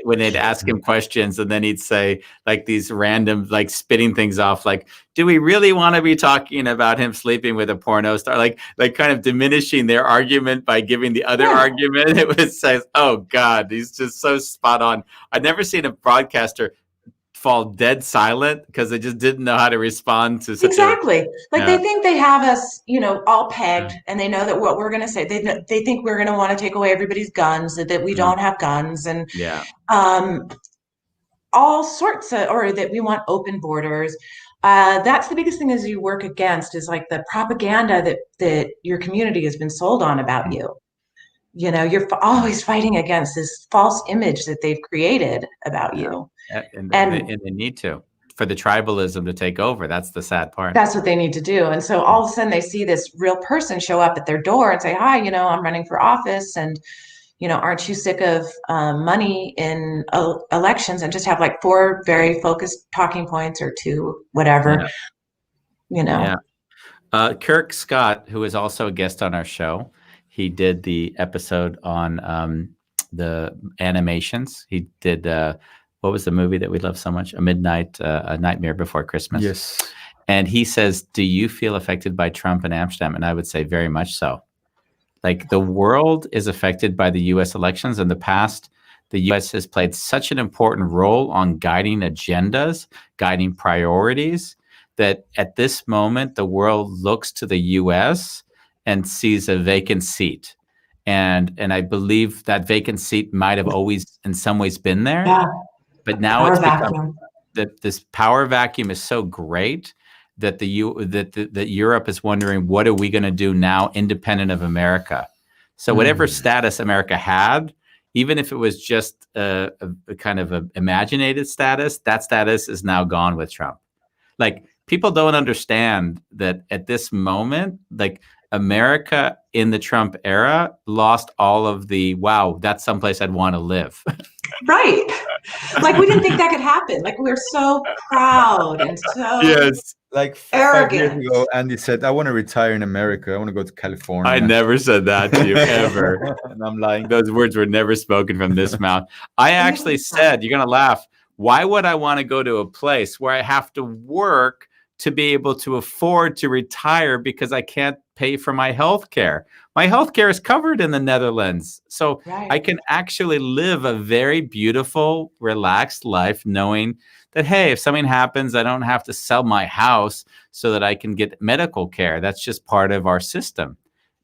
when they'd ask him questions, and then he'd say like these random, like spitting things off, like, do we really want to be talking about him sleeping with a porno star? Like kind of diminishing their argument by giving the other argument. It was says, oh God, he's just so spot on. I'd never seen a broadcaster fall dead silent because they just didn't know how to respond to such they think they have us, all pegged, and they know that what we're going to say, they think we're going to want to take away everybody's guns, that we don't have guns, and all sorts of, or that we want open borders. That's the biggest thing as you work against, is like the propaganda that your community has been sold on about you. You're always fighting against this false image that they've created about you. And they need to, for the tribalism to take over. That's the sad part. That's what they need to do. And so all of a sudden they see this real person show up at their door and say, hi, I'm running for office, and, aren't you sick of money in elections? And just have like 4 very focused talking points, or 2, whatever, Kirk Scott, who is also a guest on our show, he did the episode on the animations. He did what was the movie that we love so much? A Nightmare Before Christmas. Yes. And he says, do you feel affected by Trump in Amsterdam? And I would say very much so. Like, the world is affected by the U.S. elections. In the past, the U.S. has played such an important role on guiding agendas, guiding priorities, that at this moment, the world looks to the U.S. and sees a vacant seat. And I believe that vacant seat might have always in some ways been there. Yeah. But now it's become that this power vacuum is so great that that Europe is wondering, what are we going to do now, independent of America? So whatever status America had, even if it was just a kind of an imaginated status, that status is now gone with Trump. Like, people don't understand that at this moment, like, America in the Trump era lost all of the, wow, that's someplace I'd want to live. Right. Like, we didn't think that could happen. Like, we were so proud and so like arrogant. 5 years ago, Andy said, I want to retire in America. I want to go to California. I never said that to you, ever. And I'm lying. Those words were never spoken from this mouth. I actually said, you're going to laugh, why would I want to go to a place where I have to work to be able to afford to retire because I can't pay for my health care? My health care is covered in the Netherlands. So I can actually live a very beautiful, relaxed life, knowing that, hey, if something happens, I don't have to sell my house so that I can get medical care. That's just part of our system.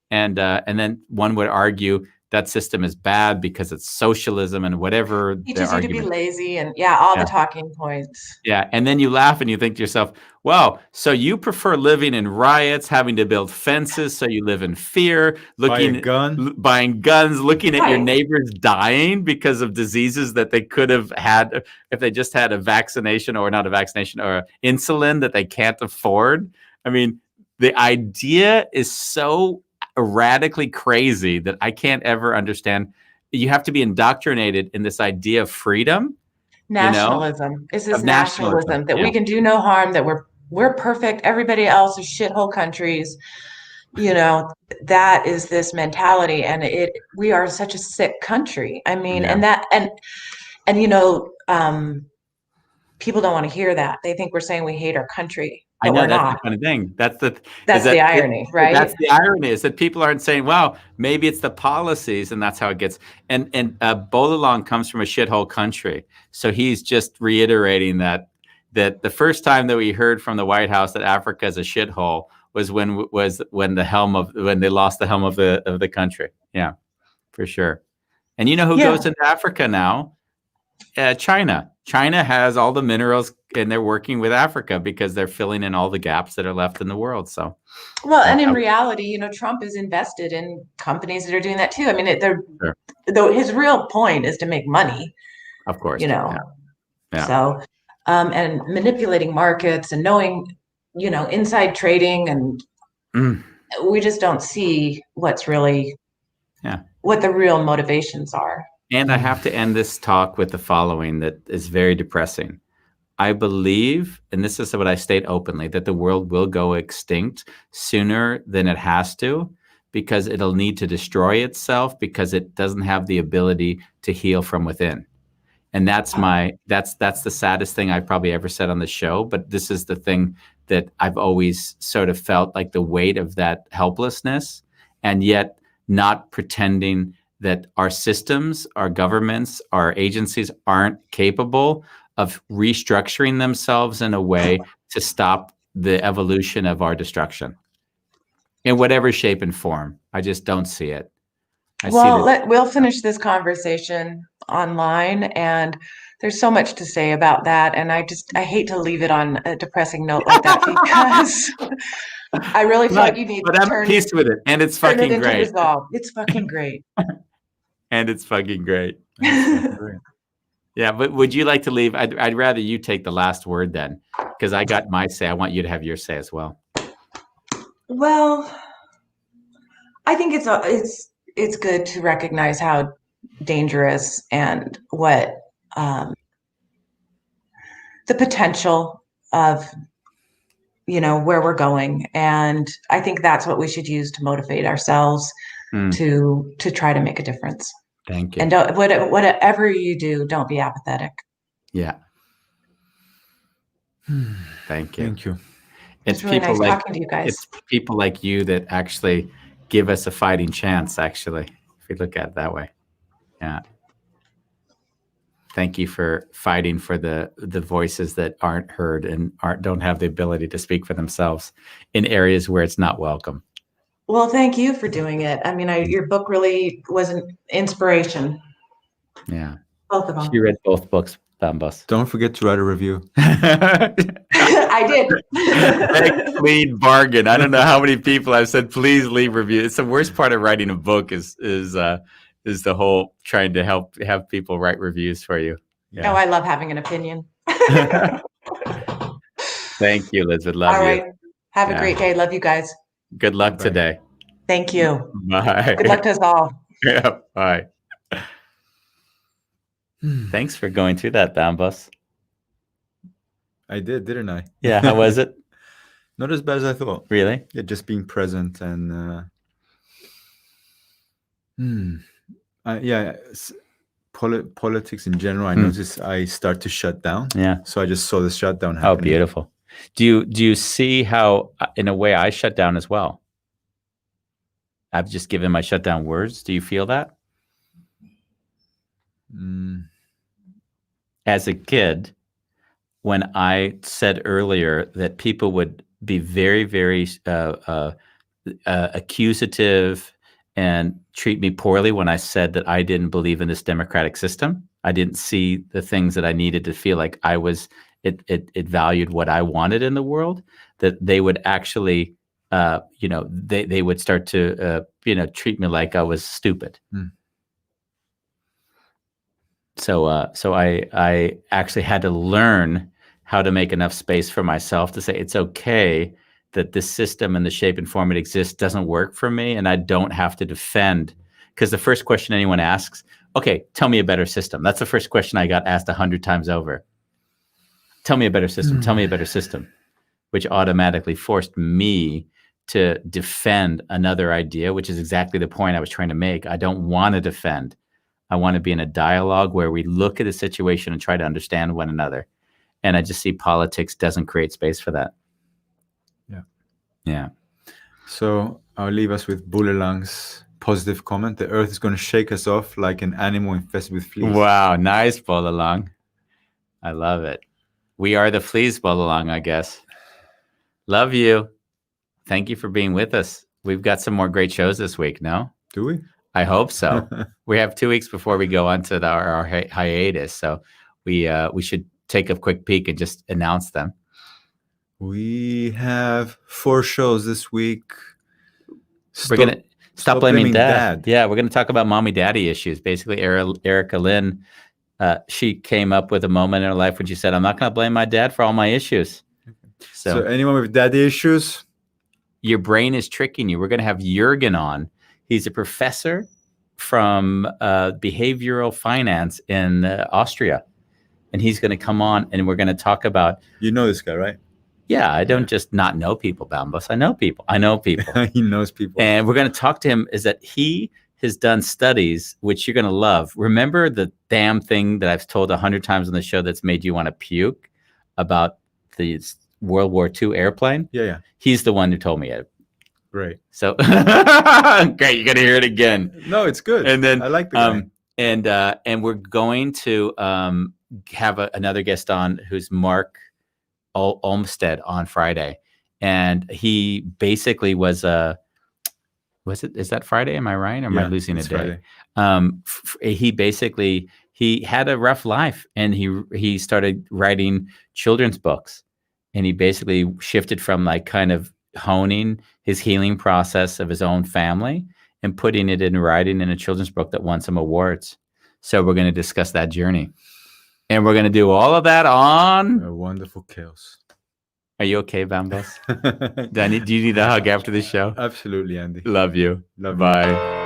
And then one would argue that system is bad because it's socialism and whatever He their teaches you to be argument. lazy and all the talking points. Yeah. And then you laugh and you think to yourself, wow, so you prefer living in riots, having to build fences so you live in fear, Buy a gun. buying guns, looking at your Right. neighbors dying because of diseases that they could have had if they just had a vaccination, or not a vaccination, or insulin that they can't afford. I mean, the idea is so radically crazy that I can't ever understand. You have to be indoctrinated in this idea of freedom. Nationalism is this Of nationalism. nationalism that Yeah. we can do no harm, that we're perfect, everybody else is shithole countries. That is this mentality, and we are such a sick country. I mean, Yeah. and people don't want to hear that. They think we're saying we hate our country, I but know we're that's the not. kind of thing. That's The irony, right? That's the irony, is that people aren't saying, "Wow, maybe it's the policies," and that's how it gets. And Bolalong comes from a shithole country, so he's just reiterating that the first time that we heard from the White House that Africa is a shithole was when they lost the helm of the country. Yeah, for sure. And you know who goes into Africa now? China. China has all the minerals, and they're working with Africa because they're filling in all the gaps that are left in the world. So, well, and in reality, Trump is invested in companies that are doing that too. I mean, though his real point is to make money, of course, Yeah. Yeah. So, and manipulating markets and knowing, inside trading, and we just don't see what's really, what the real motivations are. And I have to end this talk with the following that is very depressing. I believe, and this is what I state openly, that the world will go extinct sooner than it has to, because it'll need to destroy itself because it doesn't have the ability to heal from within. And that's the saddest thing I've probably ever said on the show. But this is the thing that I've always sort of felt like the weight of that helplessness, and yet not pretending that our systems, our governments, our agencies aren't capable of restructuring themselves in a way to stop the evolution of our destruction in whatever shape and form. I just don't see it. We'll finish this conversation online, and there's so much to say about that. And I hate to leave it on a depressing note like that, because I really feel like you need to turn peace with it, and it's fucking great. Resolve. It's fucking great. And it's fucking great. Yeah, but would you like to leave? I'd rather you take the last word then, because I got my say. I want you to have your say as well. Well, I think it's good to recognize how dangerous and what the potential of where we're going, and I think that's what we should use to motivate ourselves to try to make a difference. Thank you. And whatever you do, don't be apathetic. Yeah. Thank you. Thank you. It's really nice talking to you guys. It's people like you that actually give us a fighting chance, actually, if we look at it that way. Yeah. Thank you for fighting for the voices that aren't heard and don't have the ability to speak for themselves in areas where it's not welcome. Well, thank you for doing it. I mean, your book really was an inspiration. Yeah. Both of them. She read both books, Bambas. Don't forget to write a review. I did. Clean bargain. I don't know how many people I've said, please leave review. It's the worst part of writing a book is the whole trying to have people write reviews for you. Yeah. Oh, I love having an opinion. Thank you, Elizabeth. Love you. All right. Have a great day. Love you guys. Good luck today. Thank you. Bye. Good luck to us all. Yeah. Bye. Thanks for going through that, Bambas. I did, didn't I? Yeah. How was it? Not as bad as I thought. Really? Yeah, just being present and politics in general. I notice I start to shut down. Yeah. So I just saw the shutdown happening. Oh, beautiful. Do you see how, in a way, I shut down as well? I've just given my shutdown words. Do you feel that? As a kid, when I said earlier that people would be very, very accusative and treat me poorly when I said that I didn't believe in this democratic system. I didn't see the things that I needed to feel like I was, it valued what I wanted in the world, that they would actually, they would start to, treat me like I was stupid. So I actually had to learn how to make enough space for myself to say it's okay that this system and the shape and form it exists doesn't work for me, and I don't have to defend. Because the first question anyone asks, okay, tell me a better system. That's the first question I got asked 100 times over. Tell me a better system. Tell me a better system, which automatically forced me to defend another idea, which is exactly the point I was trying to make. I don't want to defend. I want to be in a dialogue where we look at a situation and try to understand one another. And I just see politics doesn't create space for that. Yeah. So I'll leave us with Bulelang's positive comment. The earth is going to shake us off like an animal infested with fleas. Wow. Nice, Bolalang. I love it. We are the fleas, Bolalang, I guess. Love you. Thank you for being with us. We've got some more great shows this week, no? Do we? I hope so. We have 2 weeks before we go on to our hiatus. So we should take a quick peek and just announce them. We have 4 shows this week. We're going to stop blaming dad. Yeah, we're going to talk about mommy-daddy issues. Basically, Erica Lynn, she came up with a moment in her life when she said, I'm not going to blame my dad for all my issues. So anyone with daddy issues? Your brain is tricking you. We're going to have Jürgen on. He's a professor from behavioral finance in Austria. And he's going to come on and we're going to talk about... You know this guy, right? Yeah, I don't just not know people, Bambos. I know people. He knows people. And we're going to talk to him is that he has done studies, which you're going to love. Remember the damn thing that I've told 100 times on the show that's made you want to puke about the World War II airplane? Yeah. He's the one who told me it. Great. So great, you're gonna hear it again. No, it's good. And then I like the guy. And we're going to have another guest on who's Mark Olmsted on Friday, and he basically is that Friday? Am I right? Or am I losing a day? He had a rough life, and he started writing children's books, and he basically shifted from like kind of honing his healing process of his own family and putting it in writing in a children's book that won some awards. So we're going to discuss that journey. And we're going to do all of that on... A Wonderful Chaos. Are you okay, Bambos? Do you need a hug after the show? Absolutely, Andy. Love you. Love you. Bye.